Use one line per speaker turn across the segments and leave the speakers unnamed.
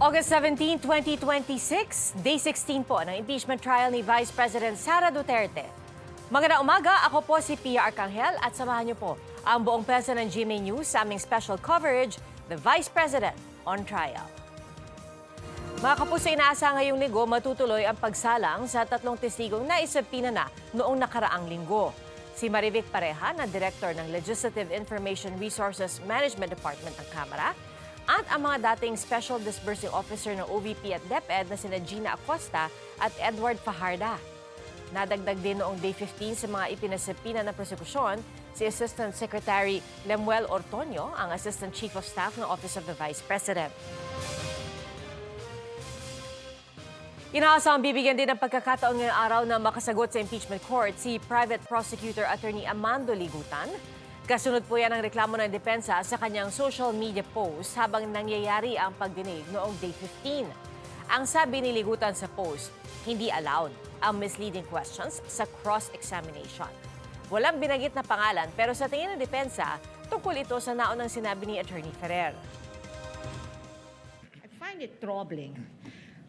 August 17, 2026, Day 16 po ng impeachment trial ni Vice President Sara Duterte. Magandang umaga, ako po si Pia Arcangel at samahan niyo po ang buong pesa ng GMA News sa aming special coverage, The Vice President on Trial. Mga kapuso, inaasa ngayong linggo matutuloy ang pagsalang sa tatlong testigong na isubpina na noong nakaraang linggo. Si Marivic Pareha na Director ng Legislative Information Resources Management Department ng Kamara, at ang mga dating Special Disbursing Officer ng OVP at DepEd na sina Gina Acosta at Edward Fajarda. Nadagdag din noong Day 15 sa mga ipinasapina ng prosekusyon si Assistant Secretary Lemuel Ortonio, ang Assistant Chief of Staff ng Office of the Vice President. Inaasang bibigyan din ng pagkakataon ngayong araw na makasagot sa impeachment court si Private Prosecutor Attorney Amando Ligutan. Kasunod po yan ang reklamo ng depensa sa kanyang social media post habang nangyayari ang pagdinig noong Day 15. Ang sabi ni Ligutan sa post, hindi allowed ang misleading questions sa cross-examination. Walang binanggit na pangalan pero sa tingin ng depensa, tungkol ito sa naunang sinabi ni Attorney Ferrer.
I find it troubling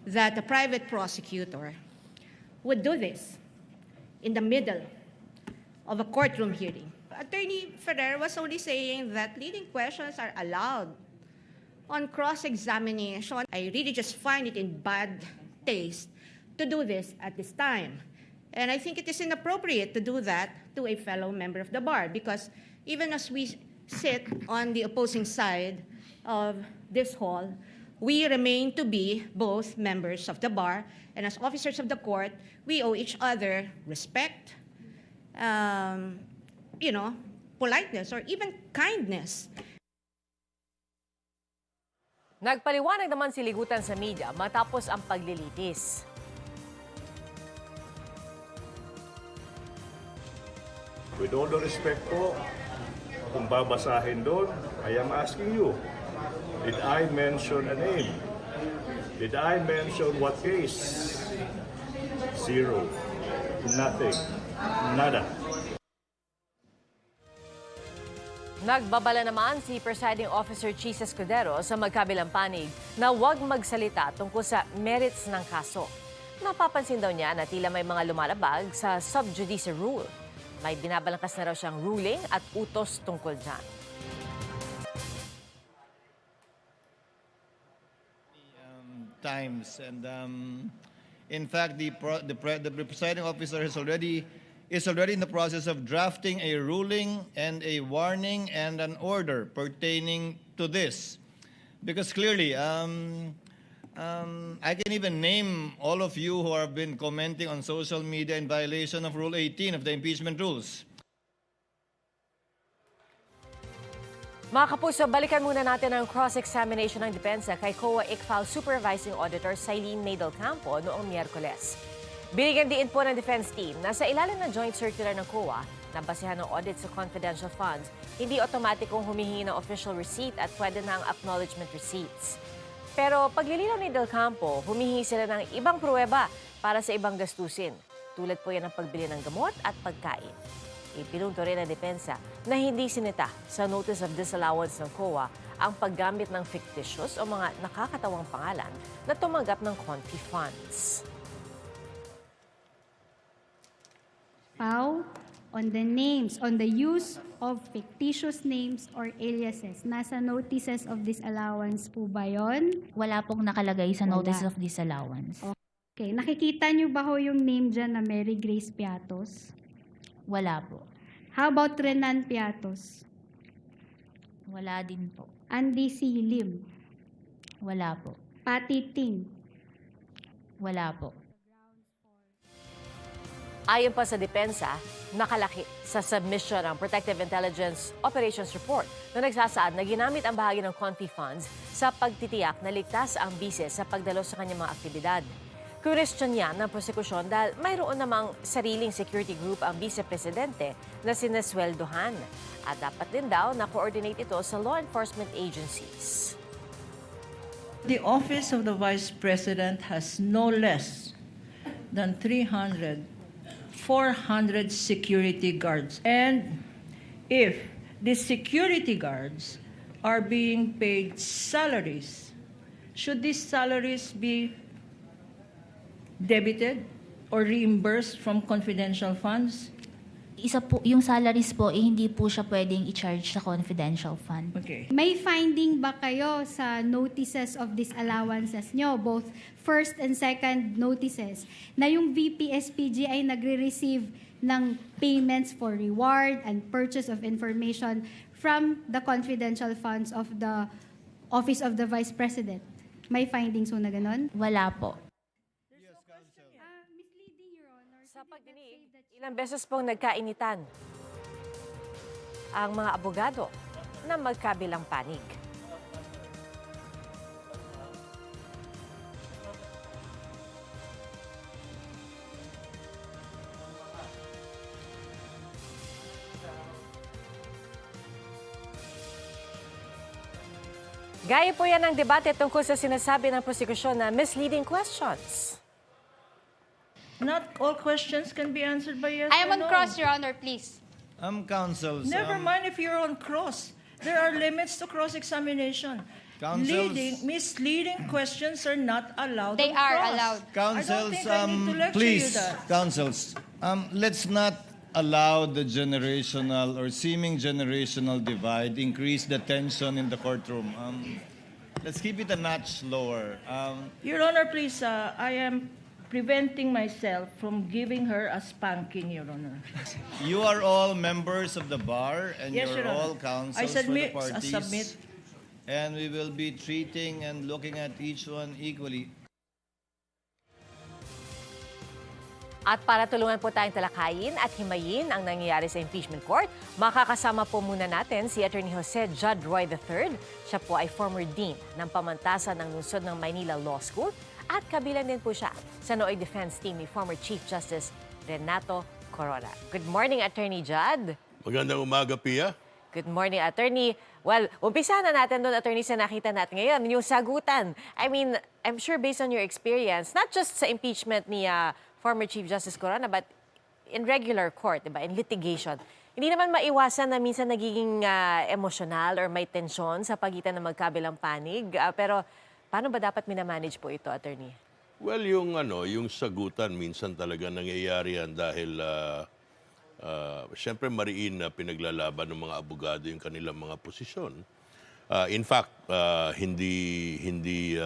that a private prosecutor would do this in the middle of a courtroom hearing. Attorney Ferrer was only saying that leading questions are allowed on cross-examination. I really just find it in bad taste to do this at this time. And I think it is inappropriate to do that to a fellow member of the bar because even as we sit on the opposing side of this hall, we remain to be both members of the bar, and as officers of the court, we owe each other respect, politeness, or even kindness.
Nagpaliwanag naman si Ligutan sa media matapos ang paglilitis.
With all the respect po, kung babasahin doon, I am asking you, did I mention a name? Did I mention what case? Zero. Nothing. Nada.
Nagbabala naman si Presiding Officer Chis Escudero sa magkabilang panig na huwag magsalita tungkol sa merits ng kaso. Napapansin daw niya na tila may mga lumalabag sa sub judice rule. May binabalangkas na raw siyang ruling at utos tungkol dyan.
Times and in fact the presiding officer is already in the process of drafting a ruling and a warning and an order pertaining to this, because clearly I can even name all of you who have been commenting on social media in violation of Rule 18 of the impeachment rules.
Mga kapuso, balikan muna natin ang cross-examination ng depensa kay COA ICFAL Supervising Auditor Sailene May del Campo noong Miyerkules. Binigyan din po ng defense team na sa ilalim ng joint circular ng COA na basehan ng audit sa confidential funds, hindi otomatikong humihingi ng official receipt at pwede na ang acknowledgement receipts. Pero paglilinaw ni del Campo, humihingi sila ng ibang pruweba para sa ibang gastusin. Tulad po yan ng pagbili ng gamot at pagkain. Ipinunto rin ng depensa na hindi sinita sa Notice of Disallowance ng COA ang paggamit ng fictitious o mga nakakatawang pangalan na tumanggap ng confi funds.
Pau, on the use of fictitious names or aliases. Nasa notices of disallowance po ba yun?
Wala pong nakalagay sa
Wala.
notice of disallowance.
Okay, nakikita niyo ba ho yung name dyan na Mary Grace Piatos?
Wala po.
How about Renan Piatos?
Wala din po.
Andy C. Lim?
Wala po.
Patty Ting?
Wala po.
Ayon pa sa depensa, nakalaki sa submission ng Protective Intelligence Operations Report na nagsasaad na ginamit ang bahagi ng confi funds sa pagtitiyak na ligtas ang bise sa pagdalo sa kanyang mga aktibidad. Question yan ng prosekusyon dahil mayroon namang sariling security group ang vice-presidente na sinasweldohan at dapat din daw na coordinate ito sa law enforcement agencies.
The Office of the Vice President has no less than 400 security guards. And if the security guards are being paid salaries should these salaries be debited or reimbursed from confidential funds?
Isa po, yung salaries po, hindi po siya pwedeng i-charge sa confidential fund.
Okay.
May finding ba kayo sa notices of disallowances nyo, both first and second notices, na yung VPSPG ay nagre-receive ng payments for reward and purchase of information from the confidential funds of the Office of the Vice President? May findings po na ganon?
Wala po.
Misleading, Your Honor.
Sa pagdinig, ilang beses pong nagkainitan ang mga abogado na magkabilang panig. Gaya po yan ang debate tungkol sa sinasabi ng prosekusyon na misleading questions.
Not all questions can be answered by yes
I am
or
on
no.
cross, Your Honor, please.
Counsels.
Never mind if you're on cross. There are limits to cross-examination.
Counsels.
Misleading questions are not allowed
They
on
are
cross.
allowed.
Counsels,
I don't think I need to lecture you
please,
that.
counsels, let's not allow the generational or seeming generational divide increase the tension in the courtroom. Let's keep it a notch lower.
Your Honor, please, I am preventing myself from giving her a spanking, Your Honor.
You are all members of the bar and
Yes,
you're
Your Honor.
all counsels
I submit,
for the
I
parties.
submit.
And we will be treating and looking at each one equally.
At para tulungan po tayong talakayin at himayin ang nangyayari sa impeachment court, makakasama po muna natin si Attorney Jose Judd Roy III. Siya po ay former dean ng pamantasan ng lungsod ng Maynila Law School at kabilang din po siya sa Nooy Defense Team ni former Chief Justice Renato Corona. Good morning, Attorney Judd.
Magandang umaga, Pia.
Good morning, Attorney. Well, umpisa na natin doon, Attorney, sa nakita natin ngayon, yung sagutan. I mean, I'm sure based on your experience, not just sa impeachment ni former Chief Justice Corona, but in regular court, diba, in litigation, hindi naman maiwasan na minsan nagiging emosyonal or may tensyon sa pagitan ng magkabilang panig. Pero paano ba dapat minamanage po ito, Attorney?
Well, yung sagutan minsan talaga nangyayari yan dahil siyempre mariin na pinaglalaban ng mga abogado yung kanilang mga posisyon. In fact, hindi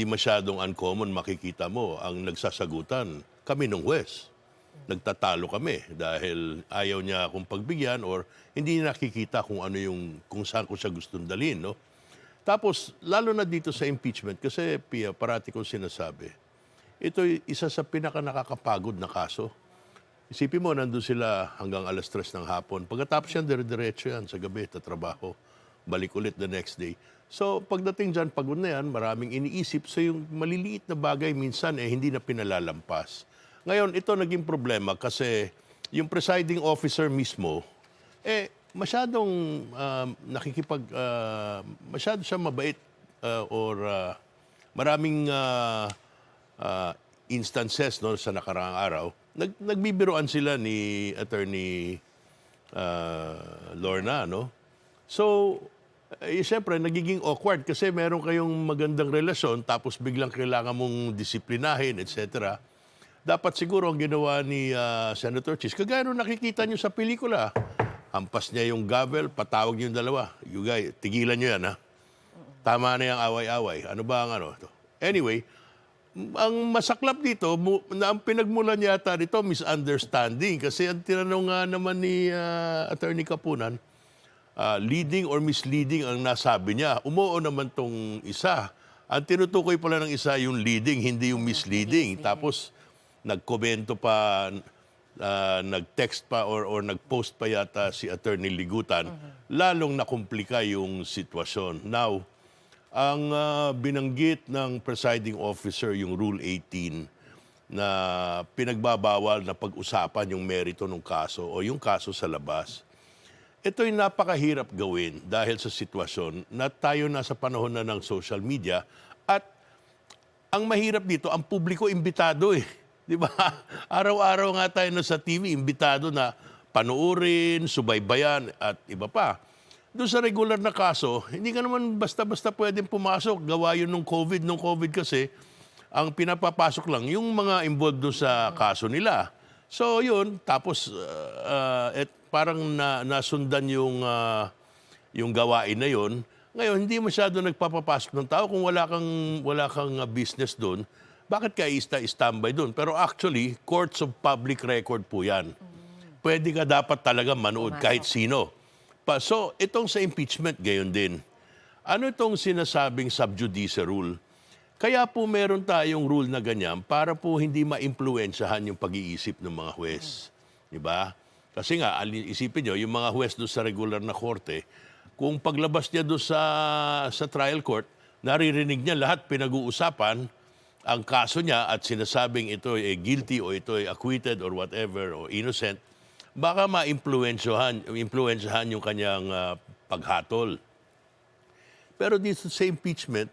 masyadong uncommon makikita mo ang nagsasagutan kami nung West. Nagtatalo kami dahil ayaw niya akong pagbigyan or hindi niya nakikita kung ano kung saan ko siya gustong dalhin, no? Tapos, lalo na dito sa impeachment, kasi Pia, parati kong sinasabi, ito isa sa pinaka nakakapagod na kaso. Isipin mo, nandun sila hanggang alas 3 ng hapon. Pagkatapos yan, dire-diretso yan sa gabi, tatrabaho. Balik ulit the next day. So, pagdating dyan, pagod na yan, maraming iniisip. So, yung maliliit na bagay minsan, hindi na pinalalampas. Ngayon, ito naging problema kasi yung presiding officer mismo, masyadong masyado siya mabait or maraming instances no, sa nakaraang araw. Nagbibiroan sila ni Attorney Lorna, no? So, siyempre, nagiging awkward kasi meron kayong magandang relasyon tapos biglang kailangan mong disiplinahin, etc. Dapat siguro ang ginawa ni Senator Chis, kagaya nung nakikita nyo sa pelikula, hampas niya yung gavel, patawag niyo yung dalawa. You guys, tigilan nyo yan, ha? Tama na yung away-away. Ano ba ang ano? Anyway, ang masaklap dito, ang pinagmulan yata dito, misunderstanding. Kasi ang tinanong nga naman ni Attorney Kapunan, leading or misleading ang nasabi niya. Umuo naman tong isa. Ang tinutukoy pala ng isa yung leading, hindi yung misleading. Tapos, nagkomento pa, nag-text pa or nag-post pa yata si Attorney Ligutan, lalong nakomplika yung sitwasyon. Now, ang binanggit ng presiding officer yung Rule 18 na pinagbabawal na pag-usapan yung merito ng kaso o yung kaso sa labas. Ito'y napakahirap gawin dahil sa sitwasyon na tayo nasa panahon na ng social media at ang mahirap dito, ang publiko imbitado eh. Di ba? Araw-araw nga tayo sa TV, imbitado na panuorin, subaybayan at iba pa. doon sa regular na kaso, hindi ka naman basta-basta pwedeng pumasok. Gawa yun nung COVID. Nung COVID kasi, ang pinapapasok lang yung mga involved doon sa kaso nila. So yun, tapos parang nasundan yung gawain na yun. Ngayon, hindi masyado nagpapapasok ng tao kung wala kang business doon. Bakit ka standby doon? Pero actually, courts of public record po yan. Pwede ka dapat talaga manood kahit sino. So, itong sa impeachment, gayon din. Ano itong sinasabing sub judice rule? Kaya po meron tayong rule na ganyan para po hindi ma-impluensyahan yung pag-iisip ng mga huwes. Diba? Kasi nga, isipin nyo, yung mga huwes doon sa regular na korte, kung paglabas niya doon sa trial court, naririnig niya lahat pinag-uusapan ang kaso niya at sinasabing ito ay guilty o ito ay acquitted or whatever o innocent, baka ma-impluensyahan yung kanyang paghatol. Pero dito sa impeachment,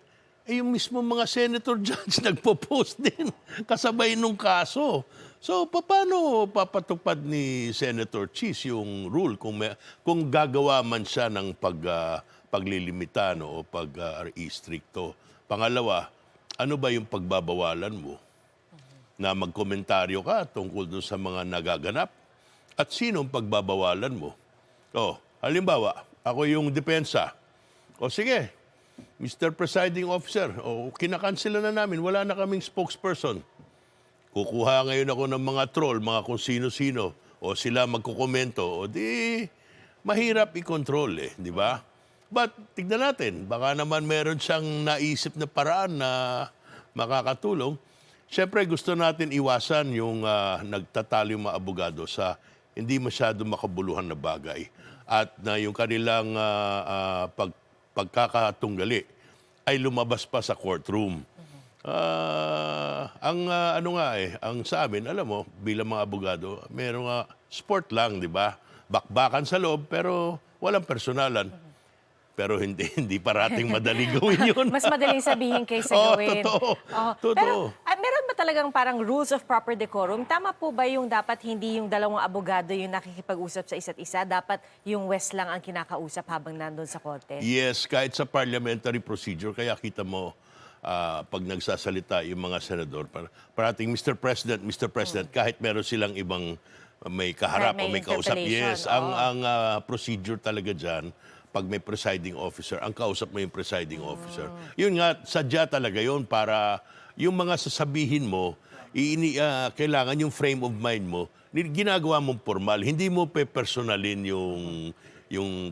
yung mismo mga senator judge nagpo-post din kasabay nung kaso. So, paano papatupad ni Senator Cheese yung rule kung gagawa man siya ng paglilimita o pag-restricto? Pangalawa, ano ba yung pagbabawalan mo na magkomentaryo ka tungkol dun sa mga nagaganap? At sinong pagbabawalan mo? Halimbawa, ako yung depensa. Sige, Mr. Presiding Officer, kinakansela na namin, wala na kaming spokesperson. Kukuha ngayon ako ng mga troll, mga kung sino-sino, o sila magkukomento, o di mahirap i-control di ba? But tignan natin, baka naman meron siyang naisip na paraan na makakatulong. Siyempre gusto natin iwasan yung nagtatalo yung mga abogado sa hindi masyado makabuluhan na bagay at na yung kanilang pagkakatunggali ay lumabas pa sa courtroom. Ang sa amin, alam mo, bilang mga abogado, meron nga sport lang, di ba? Bakbakan sa loob pero walang personalan. Pero hindi parating madaling gawin yun.
Mas madaling sabihin kaysa gawin.
Totoo.
Pero meron ba talagang parang rules of proper decorum? Tama po ba yung dapat hindi yung dalawang abogado yung nakikipag-usap sa isa't isa? Dapat yung West lang ang kinakausap habang nandun sa korte?
Yes, kahit sa parliamentary procedure. Kaya kita mo, pag nagsasalita yung mga senador, parating Mr. President, kahit meron silang ibang may kaharap o may kausap. Yes, ang procedure talaga dyan, pag may presiding officer, ang kausap mo yung presiding officer. Yun nga, sadya talaga yun para yung mga sasabihin mo, kailangan yung frame of mind mo, ginagawa mong formal. Hindi mo pe-personalin yung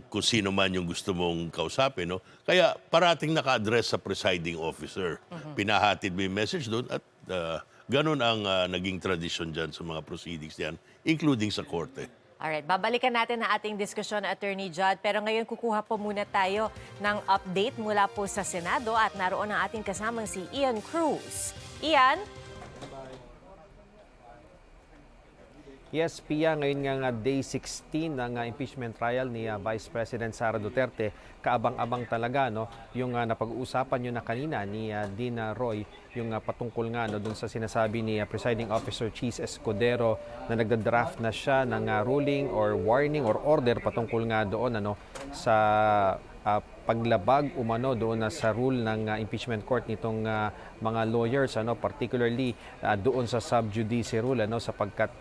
kung sino man yung gusto mong kausapin. No? Kaya parating naka-address sa presiding officer. Pinahatid mo yung message doon at ganun ang naging tradition dyan sa mga proceedings diyan, including sa korte.
Alright, babalikan natin ang ating diskusyon, Attorney Judd. Pero ngayon kukuha po muna tayo ng update mula po sa Senado at naroon ang ating kasamang si Ian Cruz. Ian?
Yes, Pia, ngayon nga day 16 ng impeachment trial ni Vice President Sara Duterte. Kaabang-abang talaga yung napag-uusapan yun na kanina ni Dina Roy, yung patungkol nga doon sa sinasabi ni Presiding Officer Cheese Escudero na nagda-draft na siya ng ruling or warning or order patungkol nga doon sa paglabag umano doon sa rule ng impeachment court nitong mga lawyers, particularly doon sa sub judice rule, sapagkat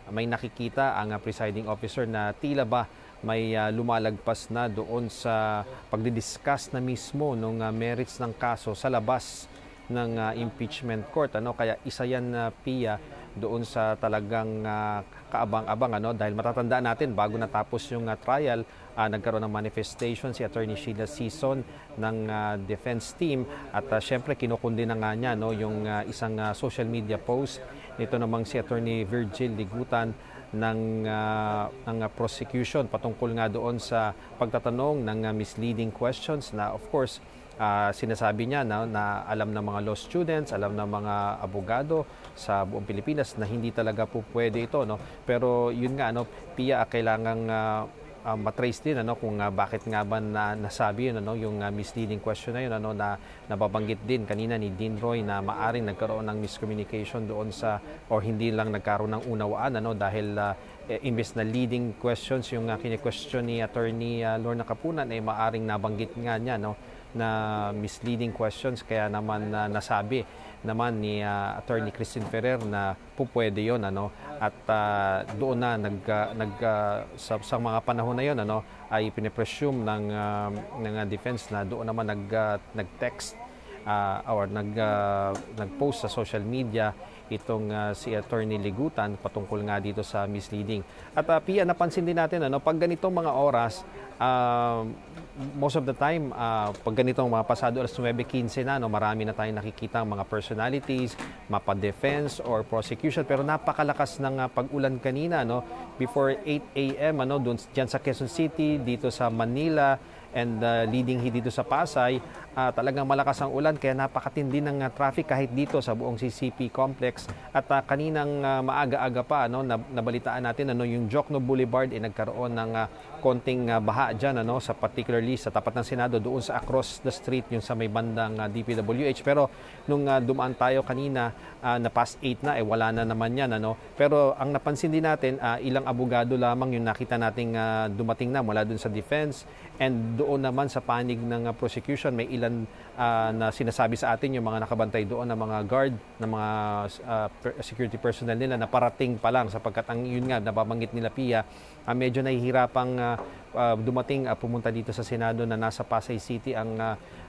may nakikita ang presiding officer na tila ba may lumalagpas na doon sa pagdidiscuss na mismo ng merits ng kaso sa labas ng impeachment court. Kaya isa yan, Pia, doon sa talagang kaabang-abang. Dahil matatandaan natin, bago natapos yung trial, nagkaroon ng manifestation si Attorney Sheila Sison ng defense team. At syempre, kinukundi na nga niya yung isang social media post nito namang si Attorney Virgil Ligutan ng prosecution patungkol nga doon sa pagtatanong ng misleading questions na of course sinasabi niya na alam ng mga law students, alam ng mga abogado sa buong Pilipinas na hindi talaga po pwede ito. Pero yun nga, Pia, kailangang matrace din kung bakit nga ba nasabi yun, yung misleading question na yun, na nababanggit din kanina ni Dean Roy na maaring nagkaroon ng miscommunication doon sa, or hindi lang nagkaroon ng unawaan, dahil imbes na leading questions yung kine-question ni Attorney Lorna Capunan, maaring nabanggit nga niya na misleading questions, kaya naman nasabi naman ni Attorney Christine Ferrer na pupwede yon, at doon na sa mga panahon na yon, ay pinipresume ng defense na doon naman nag-text or nag-post sa social media itong si Attorney Ligutan patungkol nga dito sa misleading. At Pia, napansin din natin pag ganitong mga oras, most of the time, pag ganitong mga pasado alas 9:15 na, marami na tayong nakikita mga personalities, mapa-defense or prosecution, pero napakalakas ng pag-ulan kanina, before 8 a.m., dyan sa Quezon City, dito sa Manila, and leading dito sa Pasay, talagang malakas ang ulan, kaya napakatindi ng traffic kahit dito sa buong CCP complex. At kaninang maaga-aga pa, nabalitaan natin yung Jokno Boulevard nagkaroon ng konting baha dyan, sa particularly sa tapat ng Senado, doon sa across the street, yung sa may bandang DPWH. Pero nung dumaan tayo kanina, na past 8 na, wala na naman yan. Pero ang napansin din natin, ilang abogado lamang yung nakita nating dumating na mula doon sa defense, and doon naman sa panig ng prosecution, may ilan na sinasabi sa atin yung mga nakabantay doon na mga guard, na mga security personnel nila na parating pa lang, sapagkat ang yun nga, nababanggit nila Pia, medyo nahihirapang dumating, pumunta dito sa Senado na nasa Pasay City ang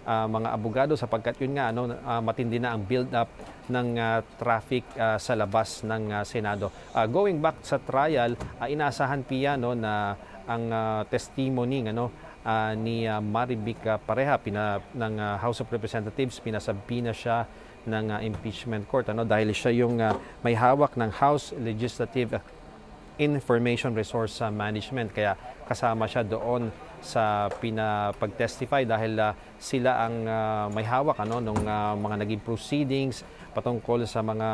mga abogado, sapagkat yun nga, matindi na ang build-up ng traffic sa labas ng Senado. Going back sa trial, inaasahan Pia na ang testimony ni Marivic Pareha ng House of Representatives, pinasabina siya ng impeachment court, dahil siya yung may hawak ng House Legislative Information Resource Management, kaya kasama siya doon sa pinapag-testify dahil sila ang may hawak nung mga naging proceedings patungkol sa mga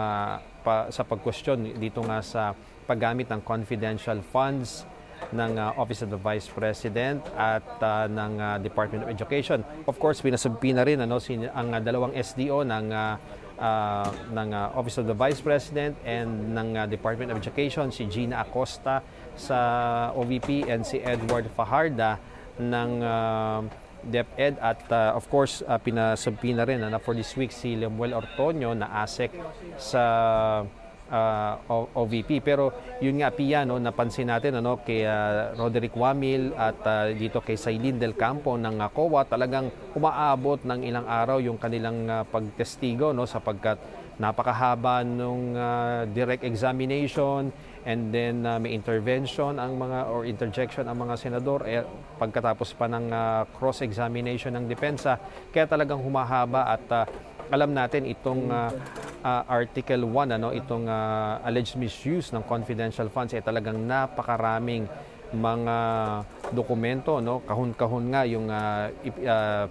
sa pag-question dito nga sa paggamit ng confidential funds ng Office of the Vice President at ng Department of Education. Of course, pinasabina rin ang dalawang SDO ng Office of the Vice President and ng Department of Education, si Gina Acosta sa OVP and si Edward Fajarda ng DepEd, at of course pinasabina rin for this week si Lemuel Ortonio na ASEC sa OVP. Pero yun nga Pia, napansin natin kay Roderick Wamil at dito kay Sailin Del Campo ng COA, talagang umaabot ng ilang araw yung kanilang pagtestigo, sapagkat napakahaba nung direct examination, and then may intervention ang mga or interjection ang mga senador pagkatapos pa ng cross-examination ng depensa, kaya talagang humahaba. At alam natin itong Article 1, itong alleged misuse ng confidential funds, talagang napakaraming mga dokumento, kahon-kahon nga yung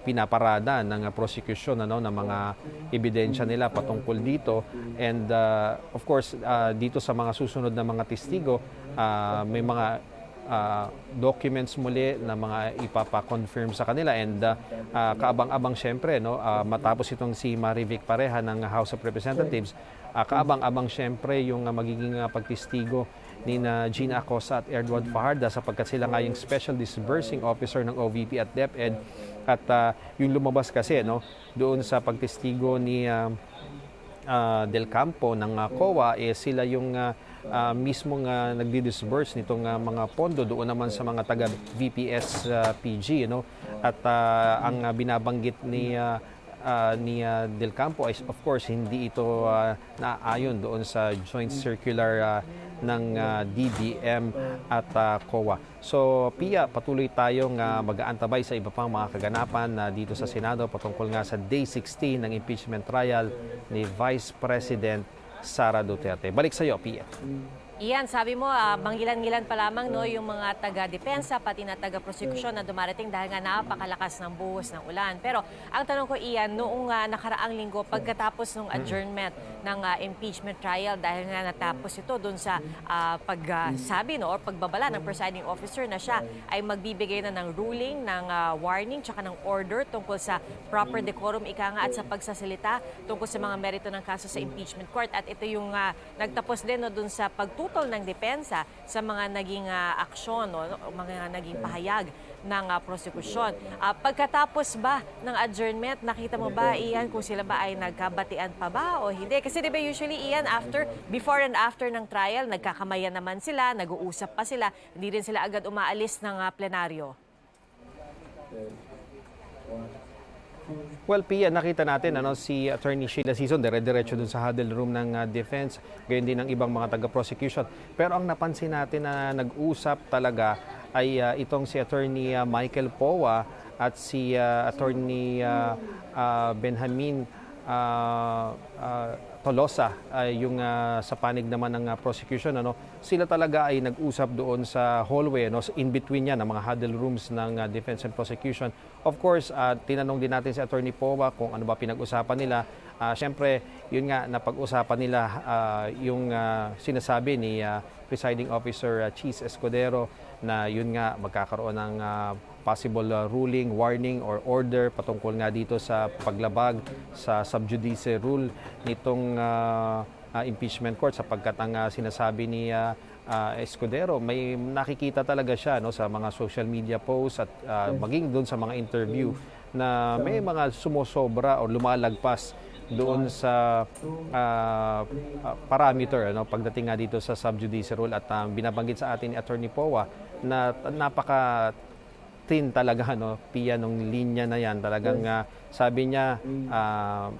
pinaparada ng prosecution ng mga ebidensya nila patungkol dito. And of course, dito sa mga susunod na mga testigo, may mga documents muli na mga ipapa-confirm sa kanila, and kaabang-abang syempre matapos itong si Marivic Pareha ng House of Representatives, kaabang-abang syempre yung magiging pagtestigo ni Gina Acosta at Edward Fajarda, sapagkat sila nga yung Special Disbursing Officer ng OVP at DepEd. At yung lumabas kasi doon sa pagtestigo ni Del Campo ng COA, sila yung mismong nagdi-disburse nitong mga pondo doon naman sa mga taga VPS PG, at ang binabanggit ni Del Campo ay of course hindi ito naayon doon sa joint circular ng DBM at COA. So Pia, patuloy tayong mag-aantabay sa iba pang mga kaganapan dito sa Senado patungkol nga sa Day 16 ng impeachment trial ni Vice President Sara Duterte. Balik sa iyo, Pia.
Iyan, sabi mo, manggilan-ngilan pa lamang no, yung mga taga-depensa, pati na taga-prosekusyon na dumarating dahil nga napakalakas ng buhos ng ulan. Pero ang tanong ko, Ian, noong nakaraang linggo, pagkatapos ng adjournment ng impeachment trial, dahil nga natapos ito dun sa pagsabi no, or pagbabala ng presiding officer na siya ay magbibigay na ng ruling, ng warning, tsaka ng order tungkol sa proper decorum, ika nga, at sa pagsasalita tungkol sa mga merito ng kaso sa impeachment court. At ito yung nagtapos din no, dun sa pagtutol ng depensa sa mga naging aksyon, no, mga naging pahayag ng prosekusyon. Pagkatapos ba ng adjournment, nakita mo ba, Ian, kung sila ba ay nagkabatian pa ba o hindi? Kasi di ba usually, Ian, before and after ng trial, nagkakamayan naman sila, nag-uusap pa sila, hindi rin sila agad umaalis ng plenaryo.
Well, Pia, nakita natin si Attorney Sheila Sison, dire-diretso dun sa huddle room ng defense, gayon din ng ibang mga taga-prosecution. Pero ang napansin natin na nag-usap talaga ay itong si Attorney Michael Powa at si Attorney Benjamin Tolosa, yung sa panig naman ng prosecution, sila talaga ay nag-usap doon sa hallway, in between yan, ng mga huddle rooms ng defense and prosecution. Of course, tinanong din natin si Attorney Powa kung ano ba pinag-usapan nila. Siyempre, yun nga, napag-usapan nila yung sinasabi ni Presiding Officer Cheese Escudero na yun nga, magkakaroon ng possible ruling, warning, or order patungkol nga dito sa paglabag sa sub judice rule nitong impeachment court, sapagkat ang sinasabi ni Escudero, may nakikita talaga siya sa mga social media posts at maging doon sa mga interview na may mga sumosobra o lumalagpas doon sa parameter pagdating nga dito sa sub judice rule. At binabanggit sa atin ni Attorney Powa na napaka tin talaga Pia, nung linya na yan. Talagang sabi niya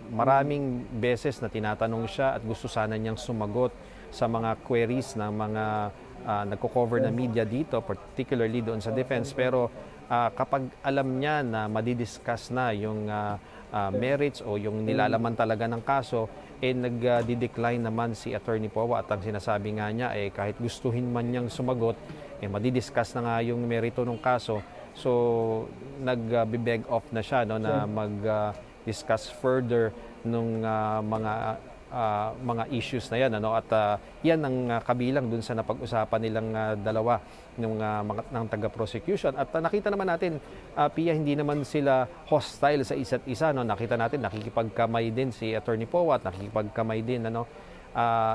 maraming beses na tinatanong siya at gusto sana niyang sumagot sa mga queries ng mga nagko-cover na media dito, particularly doon sa defense. Pero kapag alam niya na madidiscuss na yung merits o yung nilalaman talaga ng kaso, nag-decline naman si Attorney Powa. At ang sinasabi nga niya, kahit gustuhin man niyang sumagot, madidiscuss na nga yung merito ng kaso. So, nag-beg off na siya na mag-discuss further nung mga issues na yan. At yan ang kabilang dun sa napag-usapan nilang dalawa ng taga-prosecution. At nakita naman natin, Pia, hindi naman sila hostile sa isa't isa. Nakita natin, nakikipagkamay din si Attorney Powa at nakikipagkamay din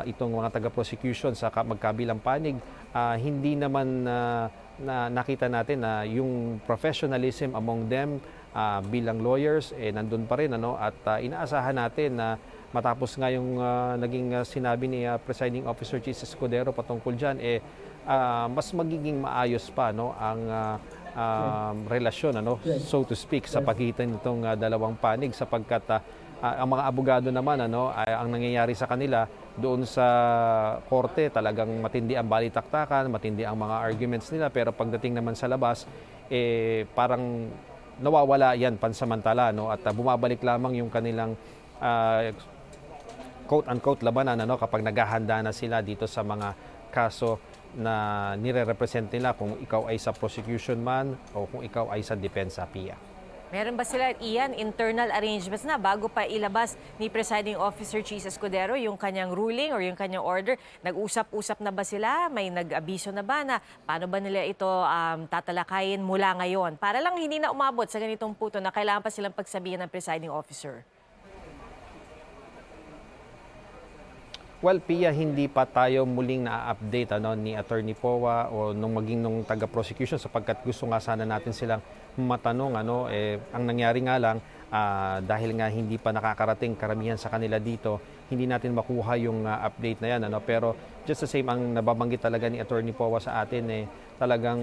itong mga taga-prosecution sa magkabilang panig. Hindi naman na nakita natin na yung professionalism among them bilang lawyers nandun pa rin at inaasahan natin na matapos nga yung naging sinabi ni Presiding Officer Cheese Escudero patungkol dyan mas magiging maayos pa ang relasyon so to speak sa pagitan nitong dalawang panig, sapagkat ang mga abogado naman ang nangyayari sa kanila doon sa korte, talagang matindi ang balitaktakan, matindi ang mga arguments nila, pero pagdating naman sa labas parang nawawala yan pansamantala at bumabalik lamang yung kanilang quote-unquote labanan kapag naghahanda na sila dito sa mga kaso na nire-represent nila, kung ikaw ay sa prosecution man o kung ikaw ay sa depensa, Pia.
Meron ba sila, Ian, internal arrangements na bago pa ilabas ni Presiding Officer Cheese Escudero yung kanyang ruling or yung kanyang order? Nag-usap-usap na ba sila? May nag-abiso na ba na paano ba nila ito tatalakayin mula ngayon? Para lang hindi na umabot sa ganitong punto na kailangan pa silang pagsabihan ng Presiding Officer.
Well, Pia, hindi pa tayo muling na-update ni Attorney Powa o nung taga-prosecution, sapagkat gusto nga sana natin silang matanong. Ang nangyari nga lang, dahil nga hindi pa nakakarating karamihan sa kanila dito, hindi natin makuha yung update na yan. Pero just the same, ang nababanggit talaga ni Attorney Powa sa atin, talagang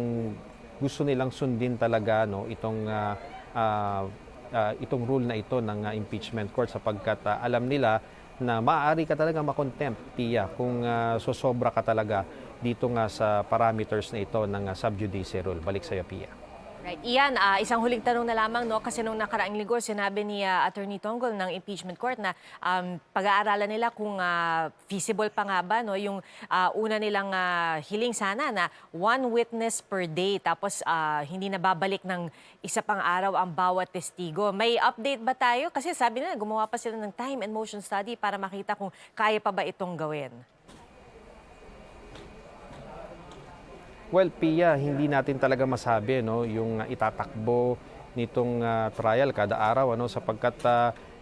gusto nilang sundin talaga itong rule na ito ng impeachment court, sapagkat alam nila na maaari ka talaga makontempt, Pia, kung sosobra ka talaga dito nga sa parameters na ito ng sub judice rule. Balik sa iyo, Pia.
Right. Ian, isang huling tanong na lamang, no? Kasi nung nakaraang linggo, sinabi ni Attorney Tonggol ng impeachment court na pag-aaralan nila kung feasible pa nga ba, no? Yung una nilang hiling sana na one witness per day, tapos hindi na babalik ng isa pang araw ang bawat testigo. May update ba tayo? Kasi sabi nila, gumawa pa sila ng time and motion study para makita kung kaya pa ba itong gawin.
Well, Pia, hindi natin talaga masabi, no, yung itatakbo nitong trial kada araw, ano, sapagkat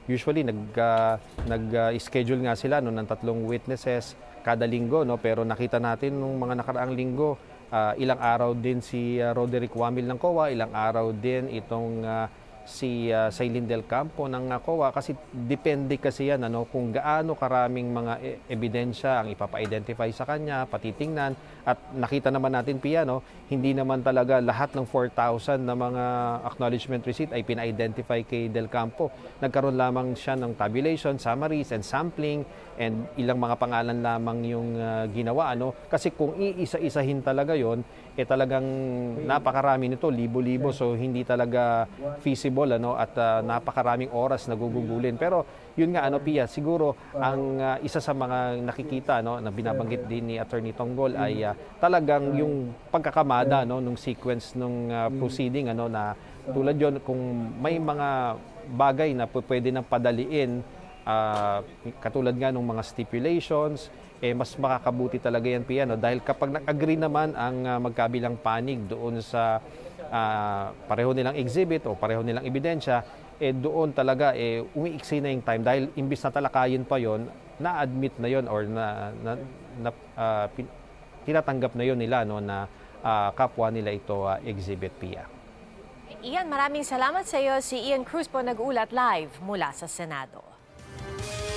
usually nag-schedule nga sila, no, ng 3 witnesses kada linggo, no, pero nakita natin nung mga nakaraang linggo, ilang araw din si Roderick Wamil ng COA, ilang araw din itong si Sailin Del Campo ng COA, kasi depende kasi yan, ano, kung gaano karaming mga ebidensya ang ipapa-identify sa kanya, patitingnan. At nakita naman natin, Pia, no, hindi naman talaga lahat ng 4,000 na mga acknowledgement receipt ay pina-identify kay Del Campo. Nagkaroon lamang siya ng tabulation, summaries, and sampling, and ilang mga pangalan lamang yung ginawa, ano. Kasi kung iisa-isahin talaga yon, talagang napakarami nito, libo-libo, so hindi talaga feasible, ano, at napakaraming oras na gugugulin. Pero yun nga, ano, Pia, siguro ang isa sa mga nakikita, no, na binabanggit din ni Attorney Tonggol ay talagang yung pagkakamada, no, nung sequence nung proceeding, ano, na tulad yon, kung may mga bagay na pwede nang padaliin, katulad nga ng mga stipulations, mas makakabuti talaga yan, Pia, no? Dahil kapag nag-agree naman ang magkabilang panig doon sa pareho nilang exhibit o pareho nilang ebidensya, doon talaga umiiksi na yung time, dahil imbis na talakayin pa yon, na-admit na yon or tinatanggap na yon nila, no, na kapwa nila ito exhibit, Pia.
Ian, maraming salamat sa iyo. Si Ian Cruz po nag-ulat live mula sa Senado.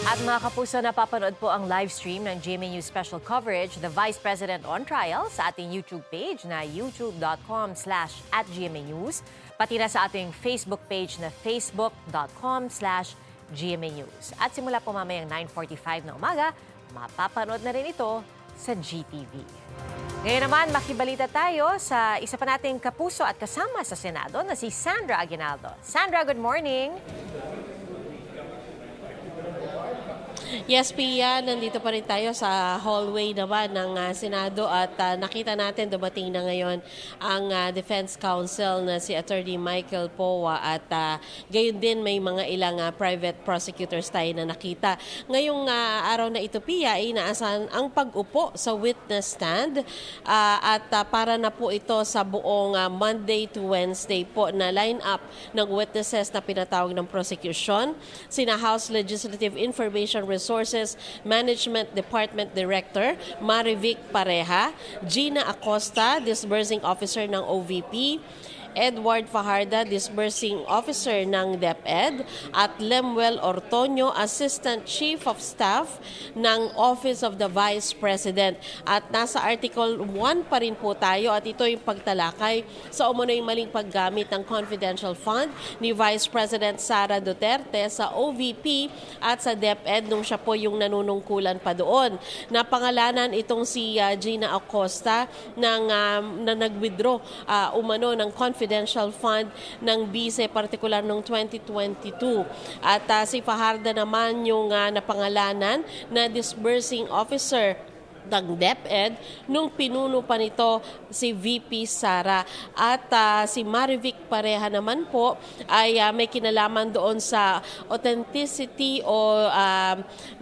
At mga kapuso, napapanood po ang live stream ng GMA News Special Coverage, The Vice President on Trial, sa ating YouTube page na youtube.com/@GMA News, pati na sa ating Facebook page na facebook.com/GMA News. At simula po mamayang 9:45 na umaga, mapapanood na rin ito sa GTV. Ngayon naman, makibalita tayo sa isa pa nating kapuso at kasama sa Senado na si Sandra Aguinaldo. Sandra, good morning!
Yes, Pia, nandito pa rin tayo sa hallway naman ng Senado at nakita natin dumating na ngayon ang Defense Counsel na si Attorney Michael Powa at gayon din may mga ilang private prosecutors tayo na nakita. Ngayong araw na ito, Pia, ay inaasahan ang pag-upo sa witness stand at para na po ito sa buong Monday to Wednesday po na line-up ng witnesses na pinatawag ng prosecution. Sina House Legislative Information Resources Management Department Director Marivic Pareha, Gina Acosta, Disbursing Officer ng OVP, Edward Fajarda, Disbursing Officer ng DepEd, at Lemuel Ortonio, Assistant Chief of Staff ng Office of the Vice President. At nasa Article 1 pa rin po tayo at ito yung pagtalakay sa umunoy maling paggamit ng confidential fund ni Vice President Sara Duterte sa OVP at sa DepEd nung siya po yung nanunungkulan pa doon. Napangalanan itong si Gina Acosta na nag-withdraw umano ng confidential fund ng BICE, partikular noong 2022. At si Fajarda naman yung napangalanan na disbursing officer ng DepEd nung pinuno pa nito si VP Sara. At si Marivic Pareha naman po ay may kinalaman doon sa authenticity o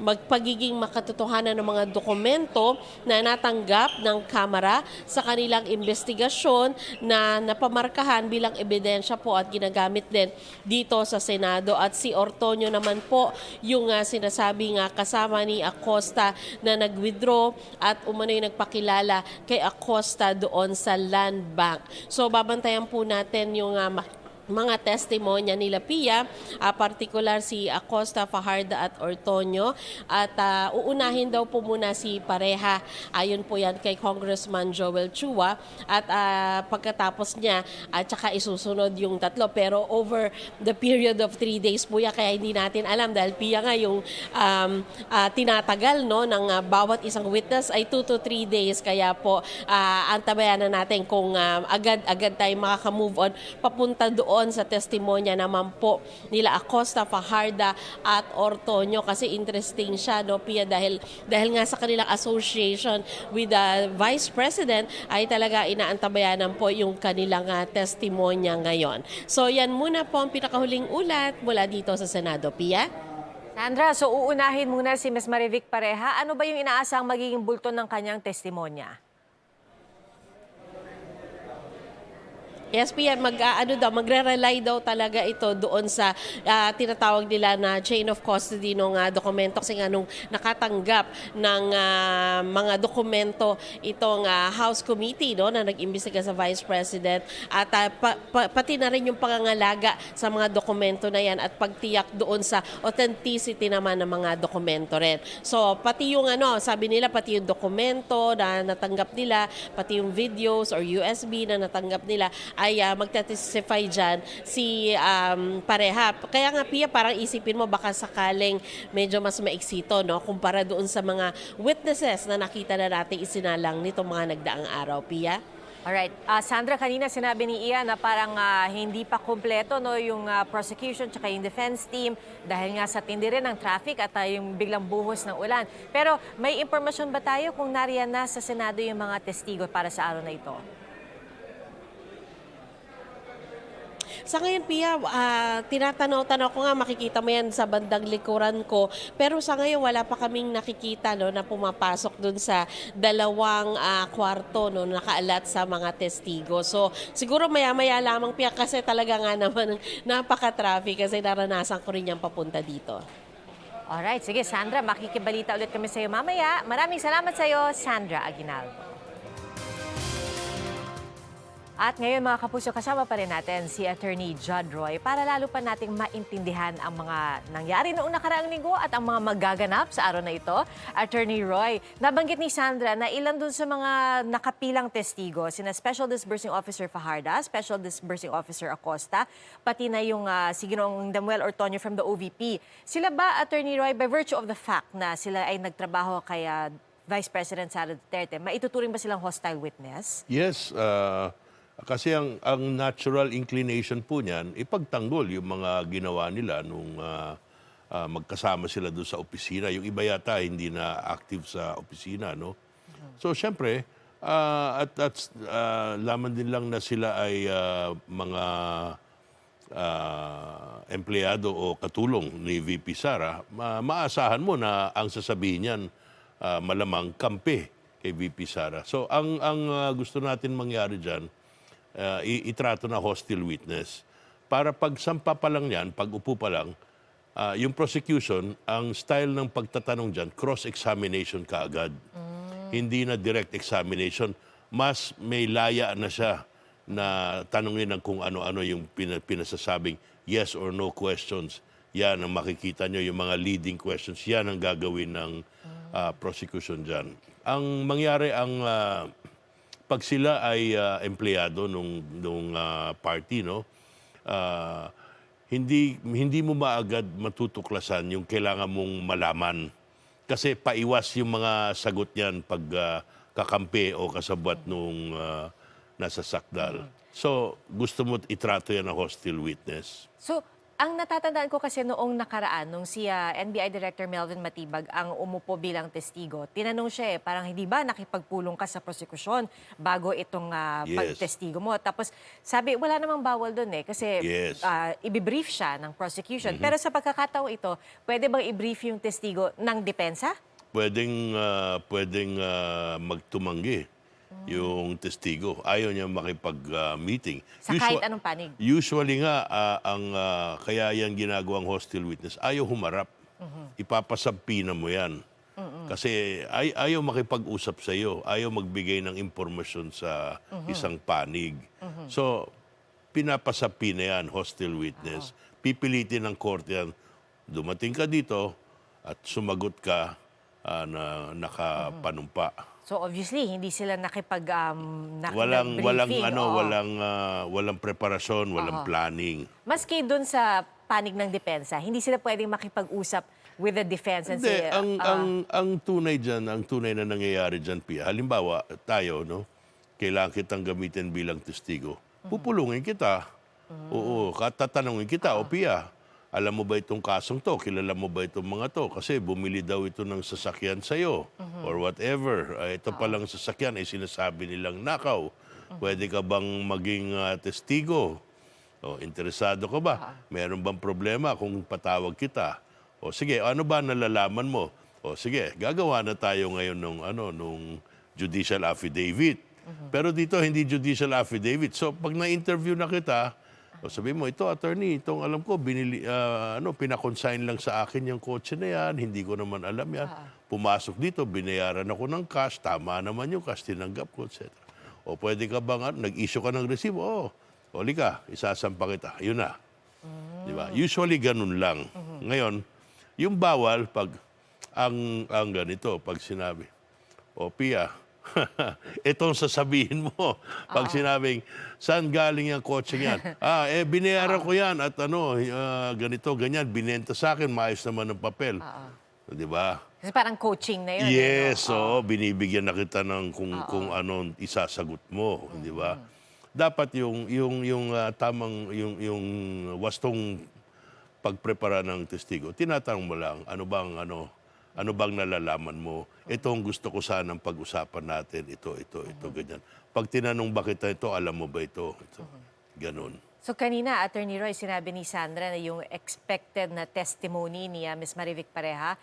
magpagiging makatotohanan ng mga dokumento na natanggap ng Kamara sa kanilang investigasyon na napamarkahan bilang ebidensya po at ginagamit din dito sa Senado. At si Ortonio naman po yung sinasabing kasama ni Acosta na nag-withdraw at umano'y nagpakilala kay Acosta doon sa Land Bank. So babantayan po natin yung mga testimonya nila Pia, partikular si Acosta, Fajardo at Ortonio, at uunahin daw po muna si Pareha. Ayon po yan kay Congressman Joel Chua, at pagkatapos niya at saka isusunod yung tatlo, pero over the period of 3 days po yan, kaya hindi natin alam dahil Pia nga yung tinatagal, no, ng bawat isang witness ay 2 to 3 days, kaya po antabayan na natin kung agad-agad tayo makaka-move on papunta doon sa testimonya naman po nila Acosta, Fajardo at Ortonio, kasi interesting siya, no, Pia, dahil nga sa kanilang association with the Vice President ay talaga inaantabayanan po yung kanilang testimonya ngayon. So yan muna po ang pinakahuling ulat mula dito sa Senado, Pia.
Sandra, so uunahin muna si Ms. Marivic Pareha. Ano ba yung inaasang magiging bulto ng kanyang testimonya?
Yes, Pia, magre-rely daw talaga ito doon sa tinatawag nila na chain of custody ng dokumento, kasi nga nung nakatanggap ng mga dokumento itong House Committee, no, na nag-imbestiga sa Vice President, at pati na rin yung pangangalaga sa mga dokumento na yan at pagtiyak doon sa authenticity naman ng mga dokumento rin. So pati yung sabi nila, pati yung dokumento na natanggap nila, pati yung videos or USB na natanggap nila, ay magta-testify dyan si Pareha. Kaya nga, Pia, parang isipin mo baka sakaling medyo mas maiksito, no, kumpara doon sa mga witnesses na nakita na natin isinalang nitong mga nagdaang araw, Pia.
Alright. Sandra, kanina sinabi ni Ian na parang hindi pa kumpleto, no, yung prosecution tsaka yung defense team dahil nga sa tindi rin ng traffic at yung biglang buhos ng ulan. Pero may impormasyon ba tayo kung nariyan na sa Senado yung mga testigo para sa araw na ito?
Sa ngayon, Pia, tinatanaw-tanaw ko nga, makikita mo yan sa bandang likuran ko. Pero sa ngayon, wala pa kaming nakikita, no, na pumapasok dun sa dalawang kwarto, no, nakaalat sa mga testigo. So, siguro maya-maya lamang, Pia, kasi talaga nga naman napaka-traffic, kasi naranasan ko rin yan papunta dito.
Alright, sige Sandra, makikibalita ulit kami sa iyo mamaya. Maraming salamat sa iyo, Sandra Aguinaldo. At ngayon mga kapuso, kasama pa rin natin si Attorney Judd Roy para lalo pa nating maintindihan ang mga nangyari noong nakaraang linggo at ang mga magaganap sa araw na ito. Attorney Roy, nabanggit ni Sandra na ilan dun sa mga nakapilang testigo, sina Special Disbursing Officer Fajardo, Special Disbursing Officer Acosta, pati na yung si Ginoong Damuel Ortonio from the OVP. Sila ba, Attorney Roy, by virtue of the fact na sila ay nagtrabaho kay Vice President Sara Duterte, maituturing ba silang hostile witness?
Yes, kasi ang natural inclination po niyan, ipagtanggol yung mga ginawa nila nung magkasama sila doon sa opisina. Yung iba yata hindi na active sa opisina, no? So, syempre, laman din lang na sila ay mga empleyado o katulong ni VP Sara, maasahan mo na ang sasabihin niyan malamang kampi kay VP Sara. So, ang gusto natin mangyari dyan, itrato na hostile witness. Para pagsampa pa lang yan, pag upo pa lang, yung prosecution, ang style ng pagtatanong dyan, cross-examination kaagad. Hindi na direct examination. Mas may laya na siya na tanongin ng kung ano-ano yung pinasasabing yes or no questions. Yan ang makikita nyo, yung mga leading questions. Yan ang gagawin ng prosecution dyan. Ang mangyari, pag sila ay empleyado nung party, no, hindi mo maagad matutuklasan yung kailangan mong malaman. Kasi paiwas yung mga sagot niyan pag kakampi o kasabwat nung nasa sakdal. So, gusto mo itrato yan na hostile witness.
So, ang natatandaan ko kasi noong nakaraan, nung si NBI Director Melvin Matibag ang umupo bilang testigo, tinanong siya parang hindi ba nakipagpulong ka sa prosekusyon bago itong pagtestigo mo? Tapos sabi, wala namang bawal doon kasi ibibrief siya ng prosecution. Pero sa pagkakataong ito, pwede bang i-brief yung testigo ng depensa?
Pwedeng magtumanggi yung testigo. Ayaw niya makipag-meeting.
Sa kahit anong panig?
Usually nga, kaya yan ginagawang hostile witness, ayaw humarap. Ipapasabpina mo yan. Kasi ayaw makipag-usap sa iyo, ayaw magbigay ng impormasyon sa isang panig. So, pinapasapi na yan, hostile witness. Pipilitin ng korte yan. Dumating ka dito at sumagot ka na nakapanumpa.
So obviously, hindi sila
Walang
briefing.
walang preparasyon, walang planning.
Maski doon sa panig ng depensa, hindi sila pwedeng makipag-usap with the defense and
Hindi,
say,
ang tunay diyan, ang tunay na nangyayari diyan, Pia. Halimbawa, tayo, no, kailangan kitang gamitin bilang testigo. Pupulungin kita. Oo, tatanungin kita, o Pia, alam mo ba itong kasong to? Kilala mo ba itong mga to? Kasi bumili daw ito ng sasakyan sa'yo or whatever. Ito palang sasakyan ay sinasabi nilang nakaw. Pwede ka bang maging testigo? O, interesado ka ba? Meron bang problema kung patawag kita? O sige, ano ba nalalaman mo? O sige, gagawa na tayo ngayon nung judicial affidavit. Pero dito hindi judicial affidavit. So pag na-interview na kita, o sabi mo, ito attorney, itong alam ko, pinakonsign lang sa akin yung kotse na yan, hindi ko naman alam yan. Pumasok dito, binayaran ako ng cash, tama naman yung cash, tinanggap ko, etc. O pwede ka bang, nag-issue ka ng resibo? O lika, isasampa kita. Yun na. Di ba? Usually ganun lang. Ngayon, yung bawal pag ang ganito, pag sinabi, o Pia, itong sasabihin mo, pag sinabing, saan galing yung kotse yan? Binayaran ko yan at ganito, ganyan, binenta sa akin, maayos naman ng papel. Di ba?
kasi parang coaching na yun.
Yes, binibigyan na kita ng kung ano isasagot mo, di ba? Dapat yung tamang yung wastong pagprepara ng testigo. Tinatanong mo lang ano bang nalalaman mo? Ito ang gusto ko sanang pag-usapan natin, ito, ganyan. Pag tinanong ba kita ito, alam mo ba ito? Ganon.
So kanina, Attorney Roy, sinabi ni Sandra na yung expected na testimony ni Ms. Marivic Pareha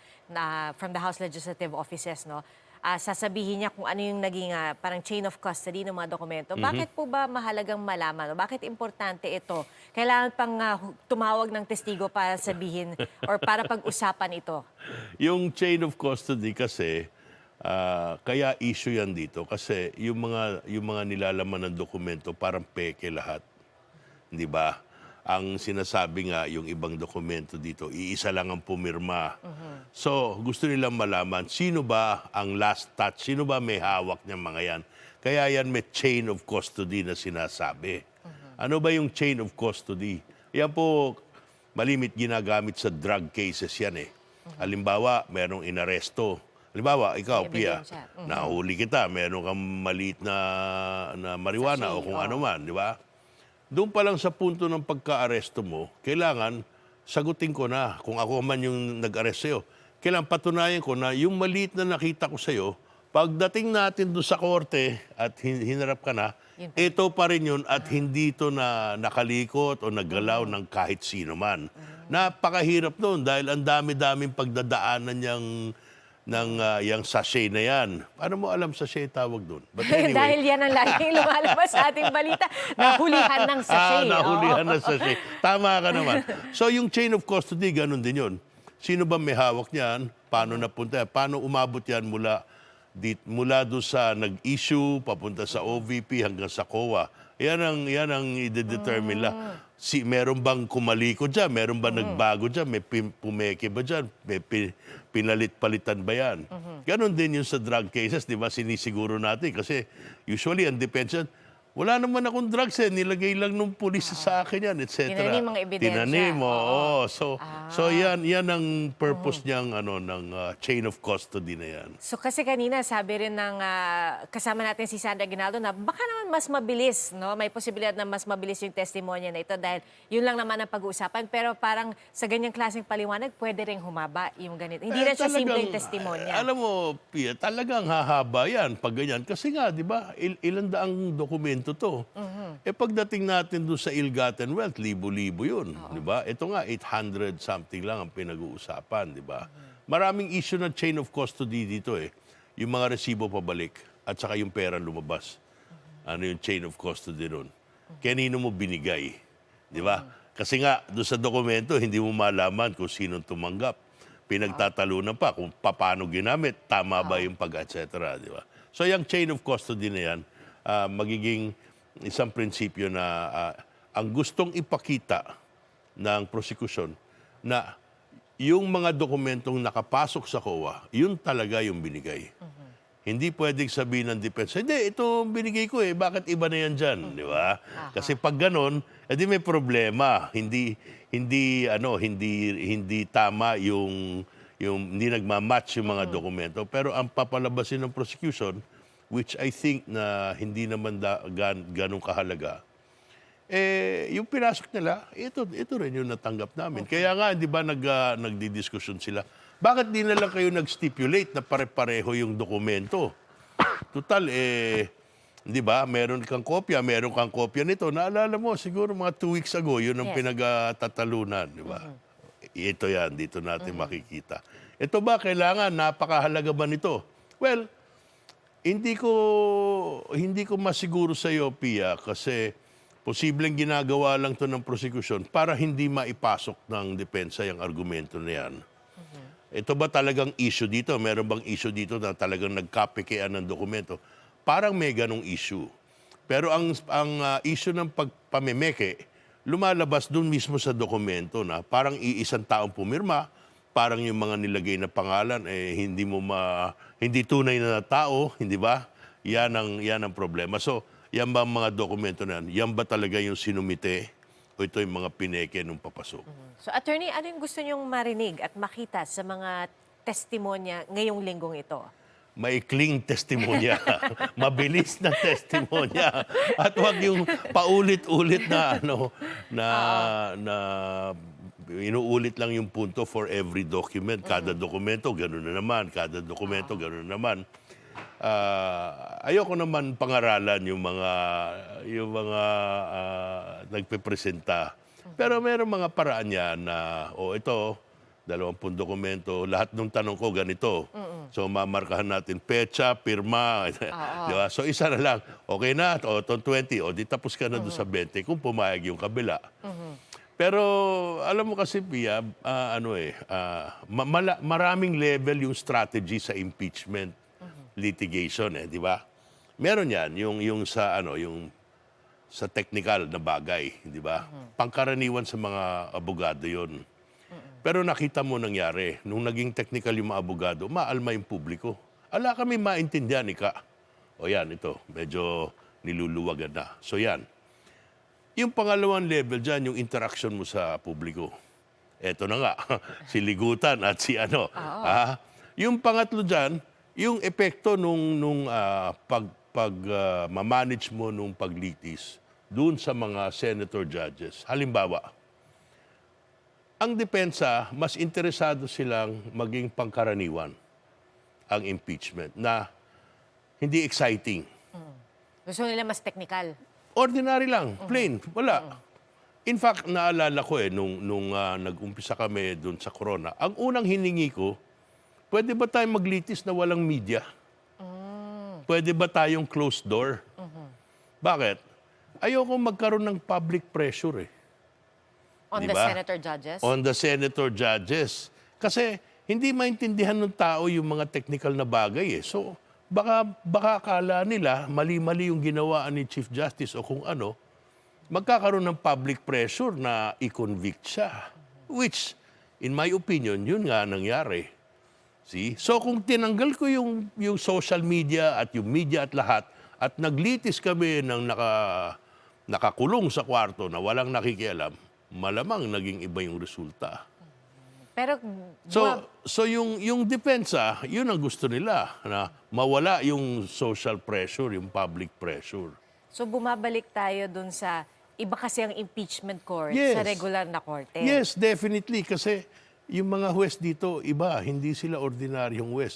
from the House Legislative Offices, no? Sasabihin niya kung ano yung naging parang chain of custody ng mga dokumento. Bakit po ba mahalagang malaman? O bakit importante ito? Kailangan pang tumawag ng testigo para sabihin or para pag-usapan ito?
Yung chain of custody kasi, kaya issue yan dito kasi yung mga nilalaman ng dokumento parang peke lahat. Di ba? Ang sinasabi nga, yung ibang dokumento dito, iisa lang ang pumirma. So, gusto nilang malaman, sino ba ang last touch? Sino ba may hawak niyang mga yan? Kaya yan may chain of custody na sinasabi. Ano ba yung chain of custody? Yan po, malimit ginagamit sa drug cases yan eh. Halimbawa, merong inaresto. Halimbawa, ikaw, Pia, nahuli kita, meron kang maliit na marijuana o kung ano man, di ba? Doon pa lang sa punto ng pagka-aresto mo, kailangan sagutin ko na kung ako man yung nag-arrest sa'yo. Kailangan patunayan ko na yung maliit na nakita ko sa'yo, pagdating natin doon sa korte at hinarap ka na, ito pa rin yun at hindi ito na nakalikot o naggalaw ng kahit sino man. Napakahirap noon dahil ang dami-daming pagdadaanan yung sachet na yan. Paano mo alam sachet tawag doon? But anyway,
Dahil yan ang laging lumalabas sa ating balita. Nahulihan ng sachet.
Nahulihan ng sachet. Tama ka naman. So yung chain of custody, ganun din yun. Sino ba may hawak niyan? Paano napunta? Paano umabot yan mula doon sa nag-issue, papunta sa OVP hanggang sa COA? Yan ang i-determine lang. Meron bang kumaliko dyan? Meron ba nagbago dyan? May pumeke ba dyan? May pinalit-palitan ba yan? Ganon din yun sa drug cases, di ba? Sinisiguro natin. Kasi usually, ang depensa, wala naman akong drugs nilagay lang nung pulis sa akin yan, etc.
Tinanim mga ebidensya.
Tinanim, oo. So yan ang purpose niyang ng chain of custody na yan.
So kasi kanina sabi rin ng kasama natin si Sandra Aguinaldo na baka naman mas mabilis, no? May posibilidad na mas mabilis yung testimonya na ito dahil yun lang naman ang pag-uusapan. Pero parang sa ganyang klaseng paliwanag, pwede ring humaba yung ganito. Hindi na siya simpleng testimonya.
Alam mo, Pia, talagang hahaba yan pag ganyan. Kasi nga, di ba, ilan daang dokumento to. Pagdating natin doon sa ill-gotten wealth, libo-libo yun. Di ba? Ito nga, 800 something lang ang pinag-uusapan. Di ba? Maraming issue na chain of custody dito eh. Yung mga resibo pabalik at saka yung pera lumabas. Ano yung chain of custody nun? Kanino mo binigay? Di ba? Kasi nga, doon sa dokumento, hindi mo malaman kung sinong tumanggap. Pinagtatalunan pa kung paano ginamit, tama ba yung etc. Di ba? So yung chain of custody na yan, magiging isang prinsipyo na ang gustong ipakita ng prosecution na yung mga dokumentong nakapasok sa COA, yun talaga yung binigay. Hindi pwedeng sabihin ng depensa, hindi, ito binigay ko bakit iba na yan dyan, di ba? Kasi pag ganon, edi may problema. Hindi tama yung hindi nagmamatch yung mga dokumento. Pero ang papalabasin ng prosecution, which I think na hindi naman ganong kahalaga, yung pinasok nila, ito rin yung natanggap namin. Kaya nga, di ba, nagdidiskusyon sila. Bakit di na lang kayo nag-stipulate na pare-pareho yung dokumento? Total, di ba, meron kang kopya nito. Naalala mo, siguro mga 2 weeks ago, yun ang pinagtatalunan, di ba? Ito yan, dito natin makikita. Ito ba, kailangan, napakahalaga ba nito? Well, hindi ko masiguro sa iyo, Pia, kasi posibleng ginagawa lang to ng prosecution para hindi maipasok ng depensa yung argumento na yan. Ito ba talagang issue dito? Meron bang issue dito na talagang nagkapekean ng dokumento? Parang may ganong issue. Pero ang issue ng pagpamemeke, lumalabas dun mismo sa dokumento na parang iisang taong pumirma, parang yung mga nilagay na pangalan, hindi tunay na tao, hindi ba? Yan ang problema. So, yan ba ang mga dokumento na yan? Yan ba talaga yung sinumite? O ito yung mga pineke nung papasok?
So, Attorney, ano yung gusto niyong marinig at makita sa mga testimonya ngayong linggong ito?
Maikling testimonya, mabilis na testimonya, at wag yung paulit-ulit na inuulit lang yung punto for every document. Kada dokumento, gano'n na naman. Kada dokumento, gano'n na naman. Ayoko naman pangaralan yung mga nagpepresenta. Pero meron mga paraan yan na, ito, 20 dokumento, lahat ng tanong ko ganito. So mamarkahan natin petsa, pirma, di ba? So isa na lang, okay na, o 20, o di tapos ka na doon sa 20 kung pumayag yung kabila. Pero alam mo kasi, Pia, maraming level yung strategy sa impeachment litigation, di ba? Meron yan, yung sa technical na bagay, di ba? Pangkaraniwan sa mga abogado yon. Pero nakita mo nangyari, nung naging technical yung mga abogado, maalma yung publiko. Ala kami maintindihan, Ika. O yan, ito, medyo niluluwagan na. So yan. Yung pangalawang level dyan, yung interaction mo sa publiko. Eto na nga, si Ligutan at si ano. Yung pangatlo dyan, yung epekto nung mamanage mo nung paglitis doon sa mga senator judges. Halimbawa, ang depensa, mas interesado silang maging pangkaraniwan ang impeachment na hindi exciting.
Gusto nila mas technical.
Ordinary lang, plain, wala. In fact, naalala ko nung nag-umpisa kami doon sa corona, ang unang hiningi ko, pwede ba tayong maglitis na walang media? Pwede ba tayong closed door? Bakit? Ayoko magkaroon ng public pressure
On the
diba?
senator judges?
On the senator judges. Kasi hindi maintindihan ng tao yung mga technical na bagay So, baka akala nila mali-mali yung ginawaan ni Chief Justice o kung ano, magkakaroon ng public pressure na i-convict siya. Which, in my opinion, yun nga nangyari. See? So, kung tinanggal ko yung social media at yung media at lahat, at naglitis kami ng nakakulong sa kwarto na walang nakikialam, malamang naging iba yung resulta.
Pero
So yung depensa, yun ang gusto nila, na mawala yung social pressure, yung public pressure.
So bumabalik tayo dun sa iba kasi ang impeachment court
Yes.
sa regular na korte.
Yes, definitely. Kasi yung mga huwes dito, iba, hindi sila ordinaryong huwes.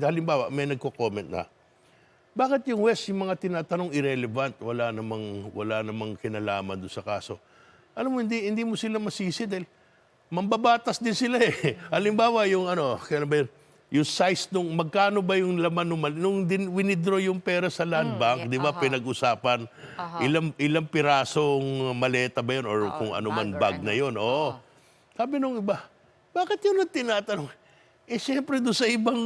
Halimbawa, may nagko-comment na, bakit yung huwes, yung mga tinatanong irrelevant, wala namang kinalaman doon sa kaso. Alam mo, hindi mo sila masisi dahil mambabatas din sila Halimbawa, yung yung size nung, magkano ba yung laman nung winidraw yung pera sa land bank, di ba, pinag-usapan, ilang pirasong maleta ba yun or kung ano man bag na yun. Sabi nung iba, bakit yun ang tinatanong? Siyempre doon sa ibang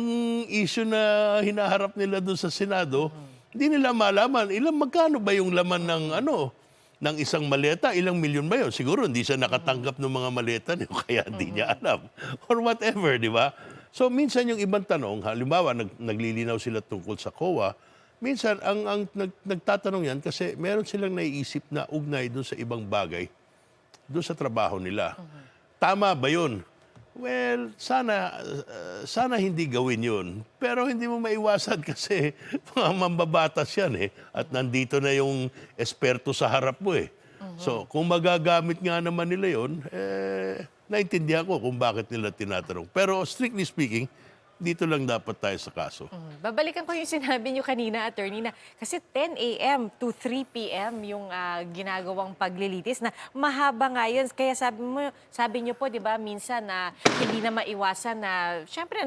issue na hinaharap nila doon sa Senado, hindi nila malaman, magkano ba yung laman ng ng isang maleta, ilang milyon ba yun? Siguro hindi siya nakatanggap ng mga maleta niyo, kaya hindi niya alam. Or whatever, di ba? So minsan yung ibang tanong, halimbawa naglilinaw sila tungkol sa COA, minsan nagtatanong yan kasi meron silang naiisip na ugnay doon sa ibang bagay, doon sa trabaho nila. Tama ba yun? Well, sana hindi gawin yun. Pero hindi mo maiwasan kasi mga mambabatas yan At nandito na yung esperto sa harap mo So, kung magagamit nga naman nila yun, naintindihan ko kung bakit nila tinatanong. Pero strictly speaking, dito lang dapat tayo sa kaso.
Babalikan ko yung sinabi niyo kanina, attorney, na kasi 10 a.m. to 3 p.m. yung ginagawang paglilitis na mahaba nga yun. Kaya sabi niyo po, di ba, minsan na hindi na maiwasan na, syempre,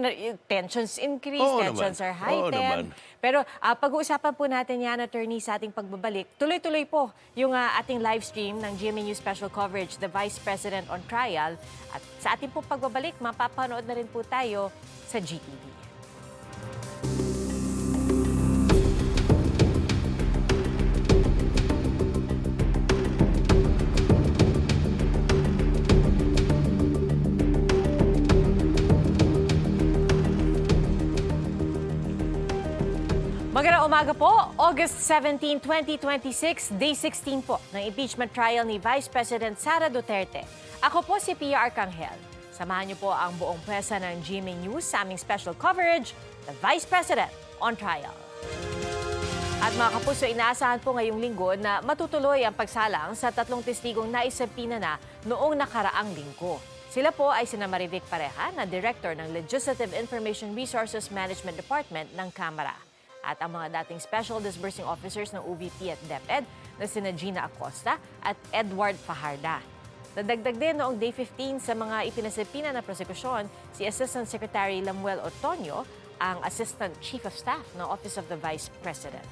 tensions increase, tensions are heightened. Pero pag-uusapan po natin yan, attorney, sa ating pagbabalik. Tuloy-tuloy po yung ating live stream ng GMA News Special Coverage, The Vice President on Trial. At sa ating po pagbabalik, mapapanood na rin po tayo sa GTV. Magandang umaga po, August 17, 2026, Day 16 po ng impeachment trial ni Vice President Sara Duterte. Ako po si Pia Arcangel. Samahan niyo po ang buong pwersa ng GMA News sa aming special coverage, The Vice President on Trial. At mga kapuso, inaasahan po ngayong linggo na matutuloy ang pagsalang sa 3 testigong naisabina na noong nakaraang linggo. Sila po ay sina Marivic Pareja, na Director ng Legislative Information Resources Management Department ng Kamara. At ang mga dating Special Disbursing Officers ng OVP at DepEd na sina Gina Acosta at Edward Fajarda. Nadagdag din noong Day 15 sa mga ipinasapina na prosekusyon si Assistant Secretary Lamuel Otonio, ang Assistant Chief of Staff ng Office of the Vice President.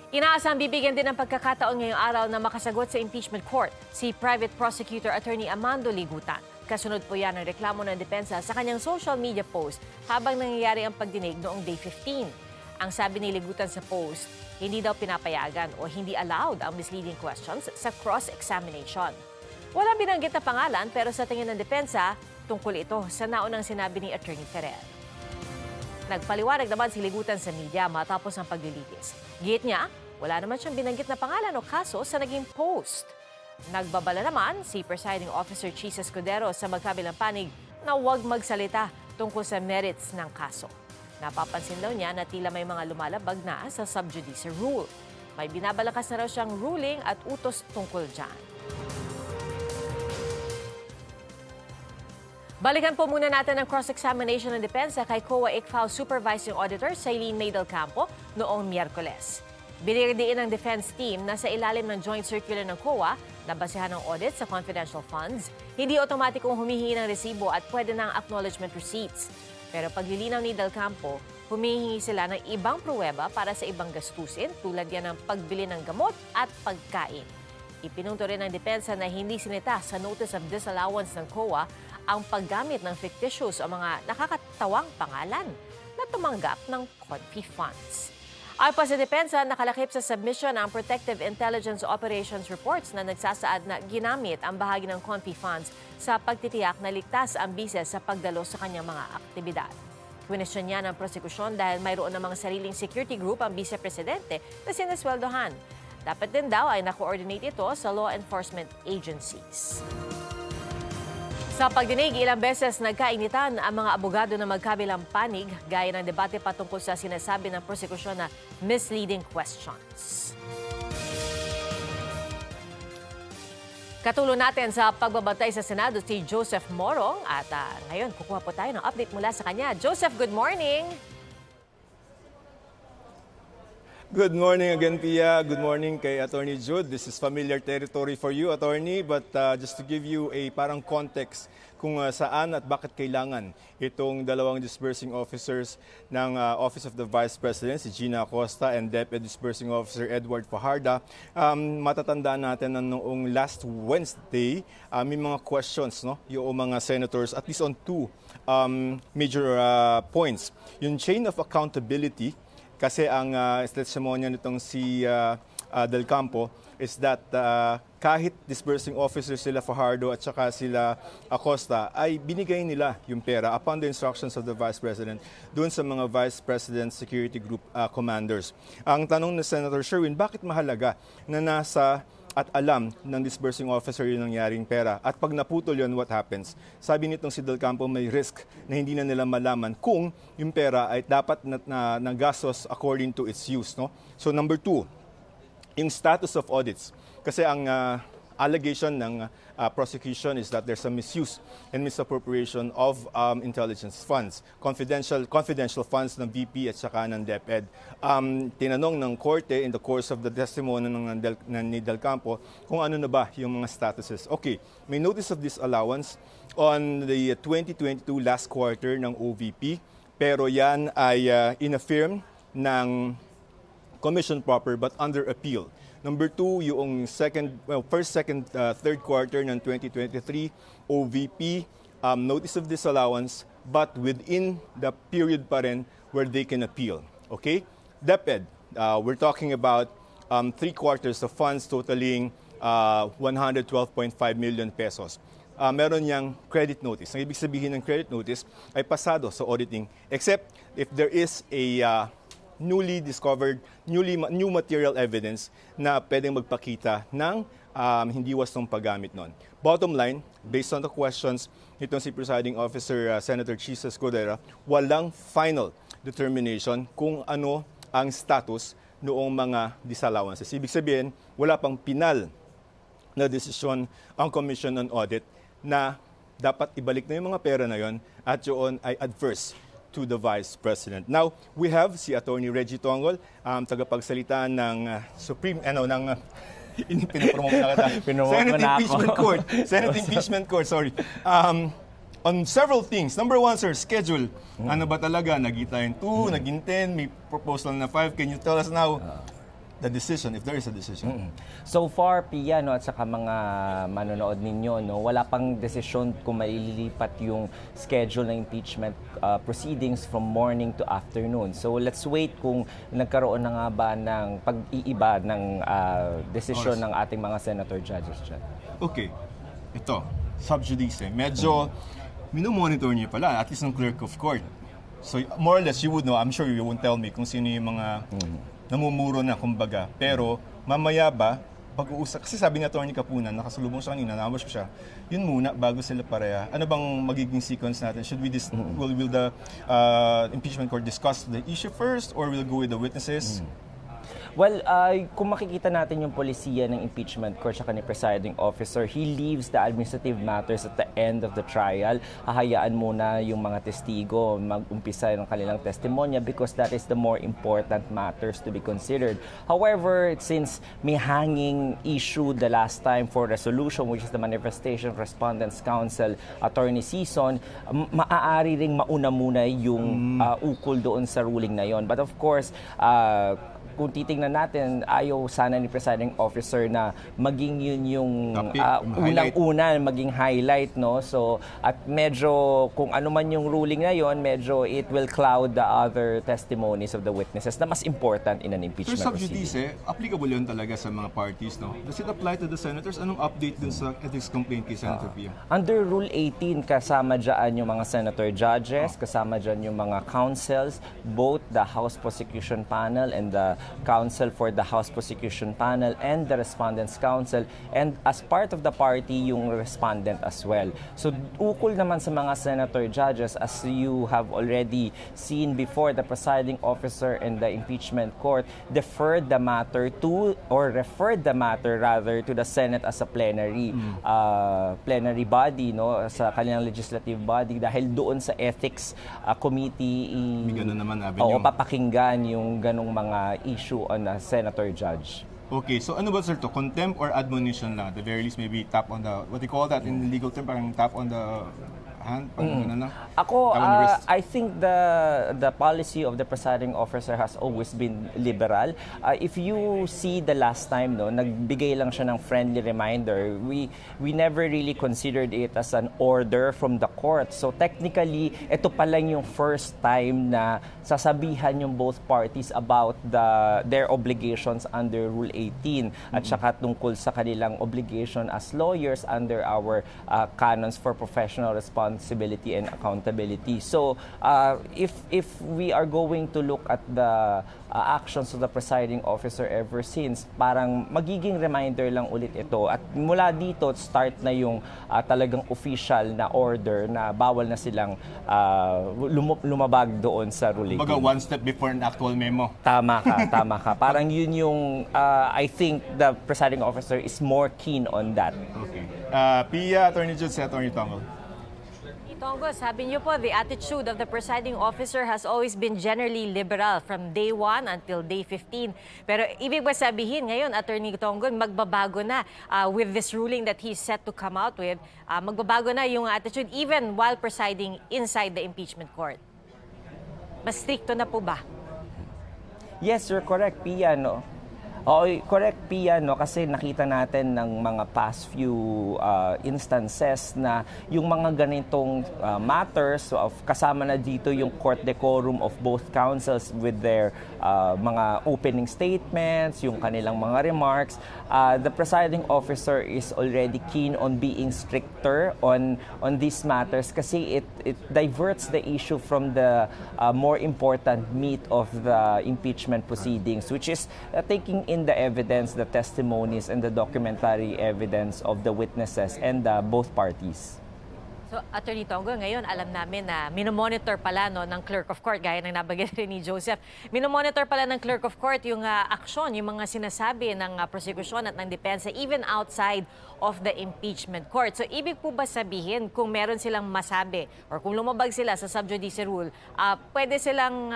Inaasang bibigyan din ng pagkakataon ngayong araw na makasagot sa impeachment court si Private Prosecutor Attorney Amando Ligutan. Kasunod po yan ang reklamo ng depensa sa kanyang social media post habang nangyayari ang pagdinig noong Day 15. Ang sabi ni Ligutan sa post, hindi daw pinapayagan o hindi allowed ang misleading questions sa cross-examination. Walang binanggit na pangalan pero sa tingin ng depensa, tungkol ito sa naunang sinabi ni Attorney Ferrer. Nagpaliwanag naman si Ligutan sa media matapos ang paglilitis. Git niya, wala naman siyang binanggit na pangalan o kaso sa naging post. Nagbabala naman si Presiding Officer Chis Escudero sa magkabilang panig na huwag magsalita tungkol sa merits ng kaso. Napapansin daw niya na tila may mga lumalabag na sa sub judice rule. May binabalakas na raw siyang ruling at utos tungkol dyan. Balikan po muna natin ang cross-examination ng depensa kay COA ICFAO Supervising Auditor Sailene May del Campo noong Miyerkules. Binigdiin ng defense team na sa ilalim ng joint circular ng COA na basehan ng audit sa confidential funds, hindi otomatikong humihingi ng resibo at pwede ng acknowledgement receipts. Pero paglilinaw ni Del Campo, humihingi sila ng ibang pruweba para sa ibang gastusin tulad yan ng pagbili ng gamot at pagkain. Ipinunto rin ng depensa na hindi sinita sa Notice of Disallowance ng COA ang paggamit ng fictitious o mga nakakatawang pangalan na tumanggap ng CONFI funds. Ayon pa sa depensa, nakalakip sa submission ang Protective Intelligence Operations Reports na nagsasaad na ginamit ang bahagi ng CONFI funds sa pagtitiyak na ligtas ang bises sa pagdalo sa kanyang mga aktibidad. Kwinesyon niya ng prosekusyon dahil mayroon namang sariling security group ang vice-presidente na sinasweldohan. Dapat din daw ay na-coordinate ito sa law enforcement agencies. Sa pagdinig, ilang beses nagkainitan ang mga abogado na magkabilang panig gaya ng debate patungkol sa sinasabi ng prosekusyon na misleading questions. Katulong natin sa pagbabantay sa Senado si Joseph Morong at ngayon kukuha po tayo ng update mula sa kanya. Joseph, good morning!
Good morning again, Pia. Good morning kay Attorney Jude. This is familiar territory for you, Attorney, but just to give you a parang context kung saan at bakit kailangan itong dalawang disbursing officers ng Office of the Vice President, si Gina Acosta and DepEd Disbursing Officer Edward Fajarda. Matatandaan natin na noong last Wednesday, may mga questions, no? Yung mga senators, at least on two major points. Yung chain of accountability Kasi ang testimonya nitong si Del Campo is that kahit disbursing officers sila Fajardo at saka sila Acosta ay binigay nila yung pera upon the instructions of the Vice President doon sa mga Vice President Security Group commanders. Ang tanong ni Senator Sherwin, bakit mahalaga na nasa at alam ng disbursing officer yung nangyaring pera? At pag naputol yun, what happens? Sabi nitong si Del Campo, may risk na hindi na nila malaman kung yung pera ay dapat na gastos according to its use. No? So number 2, yung status of audits. Kasi ang allegation ng prosecution is that there's a misuse and misappropriation of intelligence funds, confidential funds ng VP at saka ng DepEd. Tinanong ng korte in the course of the testimony ni Del Campo kung ano na ba yung mga statuses. Okay, may notice of disallowance on the 2022 last quarter ng OVP, pero yan ay inaffirm ng commission proper but under appeal. Number 2, yung first, second, third quarter ng 2023 OVP, notice of disallowance but within the period pa rin where they can appeal. Okay? DepEd, we're talking about 3 quarters of funds totaling 112.5 million pesos. Meron niyang credit notice. Ang ibig sabihin ng credit notice ay pasado sa auditing except if there is a newly discovered, new material evidence na pwedeng magpakita ng hindi wastong paggamit nun. Bottom line, based on the questions nitong si Presiding Officer Senator Chisa Escudero, walang final determination kung ano ang status noong mga disallowances. Ibig sabihin, wala pang pinal na desisyon ang Commission on Audit na dapat ibalik na yung mga pera na yon at yun ay adverse to the Vice President. Now, we have si Attorney Reggie Tongol, tagapagsalita ng pinapromote na kita. Senate Impeachment Court. Senate Impeachment Court, sorry. On several things. Number 1, sir, schedule. Ano ba talaga? Naging 2, naging 10, may proposal na 5. Can you tell us now the decision, if there is a decision?
So far, Pia, at saka mga manonood ninyo, wala pang desisyon kung maililipat yung schedule ng impeachment proceedings from morning to afternoon. So let's wait kung nagkaroon na nga ba ng pag-iiba ng desisyon ng ating mga senator judges dyan.
Okay. Ito, sub judice. Medyo minomonitor niyo pala, at least ng clerk of court. So more or less, you would know, I'm sure you won't tell me kung sino yung mga namumuro na, kumbaga. Pero mamaya ba, pag-uusap, kasi sabi ni Atty. Kapunan, nakasalubong siya kanina, naamos siya, yun muna, bago sila pareha. Ano bang magiging sequence natin? Should we will the impeachment court discuss the issue first or will go with the witnesses?
Well, kung makikita natin yung polisiya ng impeachment court sa ni presiding officer, he leaves the administrative matters at the end of the trial. Hahayaan muna yung mga testigo mag-umpisa ng kanilang testimonya because that is the more important matters to be considered. However, since may hanging issue the last time for resolution, which is the Manifestation Respondents Council, Attorney Sison, maaari ring mauna muna yung ukol doon sa ruling na yon. But of course, kung titingnan natin, ayaw sana ni presiding officer na maging yun yung unang-una, maging highlight, no? So, at medyo, kung ano man yung ruling na yon, medyo it will cloud the other testimonies of the witnesses na mas important in an impeachment proceeding.
Sub judice, applicable yun talaga sa mga parties, no? Does it apply to the senators? Anong update dun sa ethics complaint kay Senator Pia?
Under Rule 18, kasama dyan yung mga senator judges, kasama dyan yung mga counsels, both the House Prosecution Panel and the Counsel for the House Prosecution Panel and the Respondents Council, and as part of the party, yung respondent as well. So, ukol naman sa mga senator judges, as you have already seen before, the presiding officer and the impeachment court deferred the matter to, or referred the matter rather, to the Senate as a plenary body, no, sa kanilang legislative body, dahil doon sa ethics committee papakinggan yung ganong mga issue on a senator judge.
Okay, so ano ba, sir, to? Contempt or admonition lang? At the very least, maybe tap on the, what do you call that in legal term? Parang tap on the Han? Ano?
Ako,
I wanna risk-
I think the policy of the presiding officer has always been liberal. If you see the last time, no, nagbigay lang siya ng friendly reminder. We never really considered it as an order from the court. So technically, ito pa lang yung first time na sasabihan yung both parties about their obligations under Rule 18 at saka tungkol sa kanilang obligation as lawyers under our canons for professional responsibility and accountability. So, if we are going to look at the actions of the presiding officer ever since, parang magiging reminder lang ulit ito. At mula dito, start na yung talagang official na order na bawal na silang lumabag doon sa ruling.
Kumbaga, one step before an actual memo.
Tama ka. Parang yun yung, I think the presiding officer is more keen on that.
Okay. Pia, Attorney Jude, si Attorney Tongo.
Tongo, sabi niyo po, the attitude of the presiding officer has always been generally liberal from day 1 until day 15. Pero ibig ba sabihin ngayon, Attorney Tongo, magbabago na with this ruling that he's set to come out with, magbabago na yung attitude even while presiding inside the impeachment court? Mas stricto na po ba?
Yes, you're correct, Pia, no? Oo, correct, Pia, no? Kasi nakita natin ng mga past few instances na yung mga ganitong matters, kasama na dito yung court decorum of both counsels with their mga opening statements, yung kanilang mga remarks. The presiding officer is already keen on being stricter on these matters kasi it diverts the issue from the more important meat of the impeachment proceedings, which is taking in the evidence, the testimonies, and the documentary evidence of the witnesses and both parties.
So, Attorney Tongo, ngayon alam namin na minomonitor pala ng clerk of court, gaya ng nabanggit rin ni Joseph. Minomonitor pala ng clerk of court yung aksyon, yung mga sinasabi ng prosecution at ng depensa even outside of the impeachment court. So, ibig po ba sabihin kung meron silang masabi or kung lumabag sila sa sub judice rule, pwede silang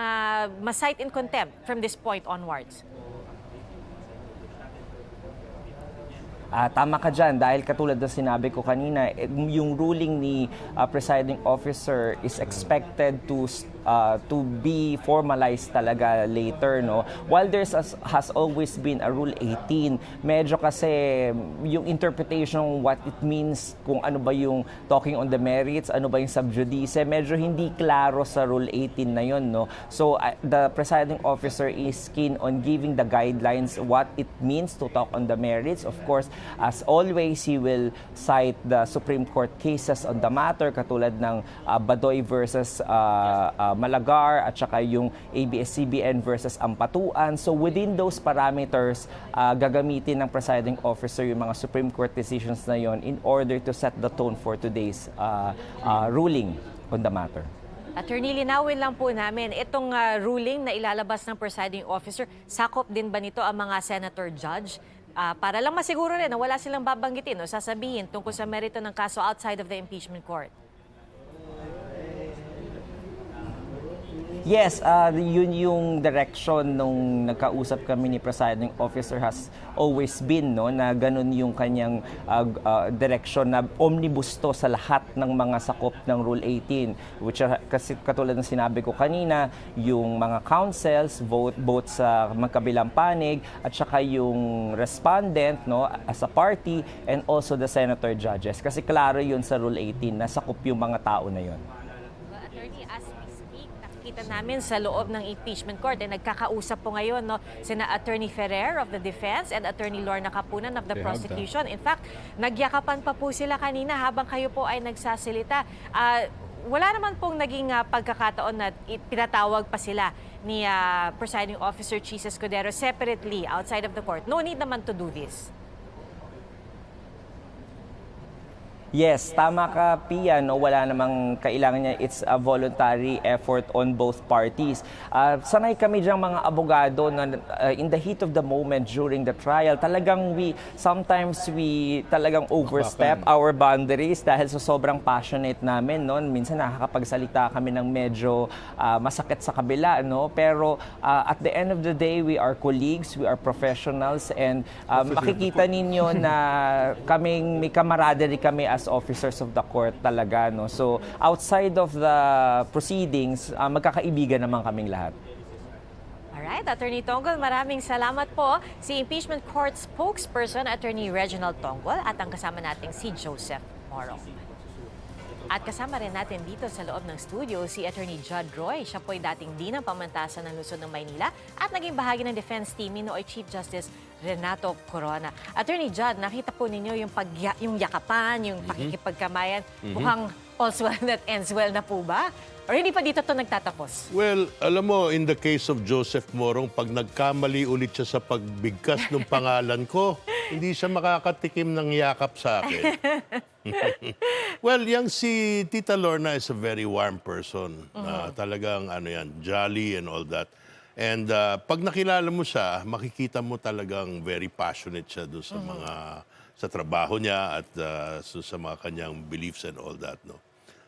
ma-cite in contempt from this point onwards?
Tama ka dyan dahil katulad ng sinabi ko kanina, yung ruling ni presiding officer is expected to be formalized talaga later, no? While has always been a Rule 18, medyo kasi yung interpretation what it means, kung ano ba yung talking on the merits, ano ba yung sub judice, medyo hindi klaro sa Rule 18 na yun, no? So the presiding officer is keen on giving the guidelines what it means to talk on the merits. Of course, as always, he will cite the Supreme Court cases on the matter, katulad ng Badoy versus Malagar at saka yung ABS-CBN versus Ampatuan. So within those parameters, gagamitin ng presiding officer yung mga Supreme Court decisions na yon in order to set the tone for today's ruling on the matter.
Attorney, linawin lang po namin, itong ruling na ilalabas ng presiding officer, sakop din ba nito ang mga senator judge? Para lang masiguro rin na wala silang babanggitin o sasabihin tungkol sa merito ng kaso outside of the impeachment court.
Yes, yun yung direction nung nagkausap kami ni presiding officer has always been, no, na ganun yung kanyang direction na omnibus to sa lahat ng mga sakop ng Rule 18, which kasi katulad ng sinabi ko kanina, yung mga counsels vote sa magkabilang panig at saka yung respondent, no, as a party, and also the senator judges, kasi klaro yun sa Rule 18 na sakop yung mga tao na yun.
Attorney, as we speak, nakikita namin sa loob ng impeachment court, nagkakausap po ngayon, no, sina Attorney Ferrer of the defense and Attorney Lorna Capunan of the prosecution. In fact, nagyakapan pa po sila kanina habang kayo po ay nagsasalita. Wala naman pong naging pagkakataon na pinatawag pa sila ni Presiding Officer Chis Escudero separately outside of the court. No need naman to do this.
Yes, tama ka, Pia, no? Wala namang kailangan niya. It's a voluntary effort on both parties. Sanay kami diyang mga abogado na in the heat of the moment during the trial, sometimes we talagang overstep our boundaries dahil sa sobrang passionate namin, no? Minsan nakakapagsalita kami ng medyo masakit sa kabila, no? Pero at the end of the day, we are colleagues, we are professionals, and makikita ninyo na may camaraderie kami as officers of the court talaga, no? So, outside of the proceedings, magkakaibigan naman kaming lahat.
Alright, Attorney Tonggol, maraming salamat po. Si Impeachment Court spokesperson, Attorney Reginald Tonggol, at ang kasama nating si Joseph Morong. At kasama rin natin dito sa loob ng studio si Attorney Judd Roy. Siya po'y dating Dinang Pamantasan ng Luzon ng Maynila at naging bahagi ng defense team ni nooy Chief Justice Renato Corona. Attorney Judd, nakita po ninyo yung yakapan, yung pakikipagkamayan. Mukhang all's well that ends well na po ba? Or hindi pa dito to nagtatapos?
Well, alam mo, in the case of Joseph Morong, pag nagkamali ulit siya sa pagbigkas ng pangalan ko, hindi siya makakatikim ng yakap sa akin. Well, yung si Tita Lorna is a very warm person. Talagang jolly and all that. And pag nakilala mo siya, makikita mo talagang very passionate siya doon sa trabaho niya at sa mga kanyang beliefs and all that, no.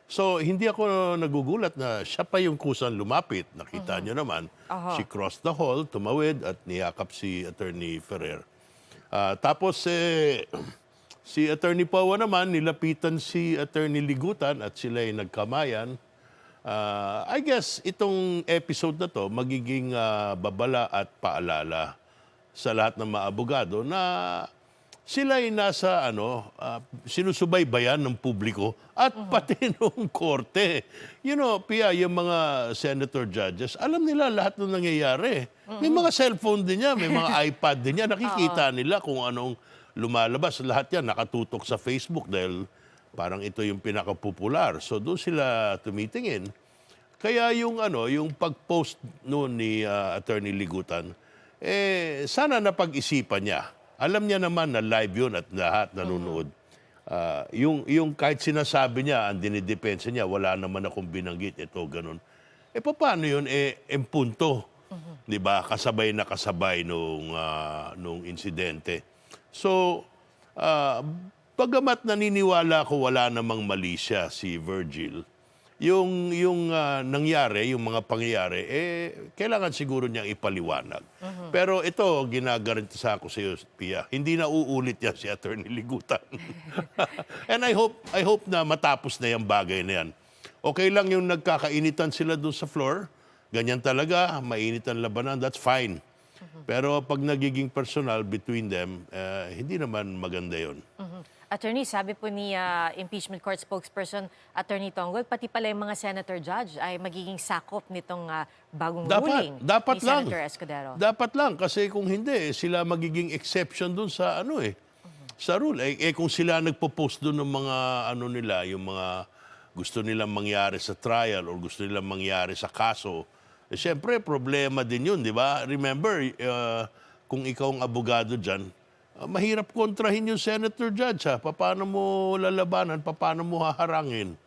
So, hindi ako nagugulat na siya pa yung kusang lumapit. Nakita niyo naman, she crossed the hall, tumawid at niyakap si Attorney Ferrer. Tapos, si Attorney Paua naman, nilapitan si Attorney Ligutan at sila ay nagkamayan. I guess itong episode na to magiging babala at paalala sa lahat ng mga abogado na sila ay nasa sinusubaybayan ng publiko at pati nung korte. You know, Pia, yung mga senator judges, alam nila lahat ng nangyayari. May mga cellphone din niya, may mga iPad din niya. Nakikita nila kung anong lumalabas. Lahat yan nakatutok sa Facebook dahil parang ito yung pinakapopular. So doon sila tumitingin. Kaya yung pag-post noon ni Attorney Ligutan, sana napag-isipan niya. Alam niya naman na live yun at lahat nanonood. Yung kahit sinasabi niya, ang dinidepensa niya, wala naman akong binanggit, ito, ganun. Paano yun? Punto. Diba? Kasabay na kasabay nung insidente. So, pagamat naniniwala ko wala namang mali siya si Virgil, yung nangyari, yung mga pangyayari, kailangan siguro niyang ipaliwanag. Pero ito, ginagarantiya ko sa iyo, Pia, hindi na uulit yan si Attorney Ligutan. And I hope na matapos na yung bagay na yan. Okay lang yung nagkakainitan sila doon sa floor, ganyan talaga, mainit ang labanan, that's fine. Pero pag nagiging personal between them, hindi naman maganda yun.
Attorney, sabi po ni Impeachment Court spokesperson Attorney Tonggol, pati pala yung mga senator judge ay magiging sakop nitong bagong ruling ni Senator Escudero.
Dapat lang, kasi kung hindi, sila magiging exception dun sa sa rule. Kung sila nagpo-post dun ng mga nila, yung mga gusto nilang mangyari sa trial or gusto nilang mangyari sa kaso, siyempre, problema din yun, di ba? Remember, kung ikaw ang abogado dyan, mahirap kontrahin yung senator judge. Paano mo lalabanan? Paano mo haharangin?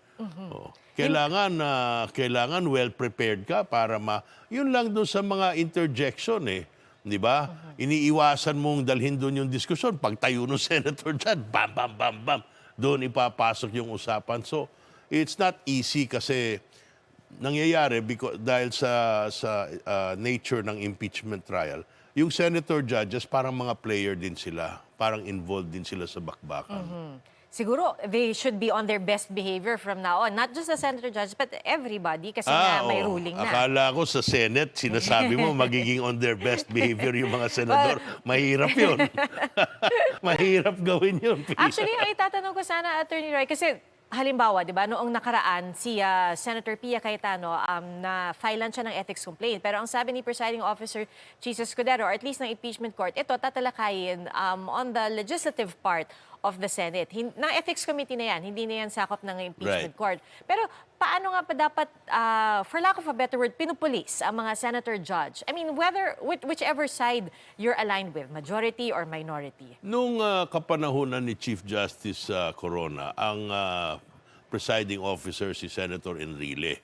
Kailangan well-prepared ka para yun lang doon sa mga interjection Di ba? Iniiwasan mong dalhin doon yung diskusyon. Pag tayo ng senator judge, bam, bam, bam, bam. Doon ipapasok yung usapan. So, it's not easy kasi nangyayari dahil sa nature ng impeachment trial, yung senator judges parang mga player din sila, parang involved din sila sa bakbakan.
Siguro, they should be on their best behavior from now on. Not just the senator judges, but everybody kasi nga may ruling na.
Akala ko sa Senate, sinasabi mo magiging on their best behavior yung mga senador. Mahirap yun. Mahirap gawin yun.
Actually, ang itatanong ko sana, Attorney Roy, kasi halimbawa, di ba, noong nakaraan, si Senator Pia Cayetano, na-filean siya ng ethics complaint. Pero ang sabi ni Presiding Officer Jesus Escudero, or at least ng impeachment court, ito tatalakayin on the legislative part of the Senate. Ng ethics committee na yan, hindi na yan sakop ng impeachment court. Pero paano nga pa dapat, for lack of a better word, pinupulis ang mga senator judge? I mean, whichever side you're aligned with, majority or minority.
Nung kapanahunan ni Chief Justice Corona, ang presiding officer si Senator Enrile,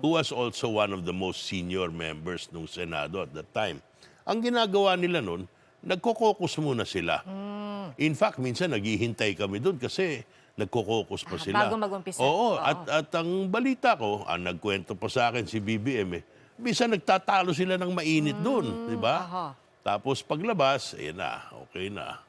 who was also one of the most senior members ng Senado at that time. Ang ginagawa nila nun, nagko-caucus muna sila. In fact, minsan naghihintay kami doon kasi nagko-caucus pa sila.
Bago mag-umpisa.
Oo. At ang balita ko, nagkwento pa sa akin si BBM, minsan nagtatalo sila ng mainit doon, di ba? Tapos paglabas, na, okay na.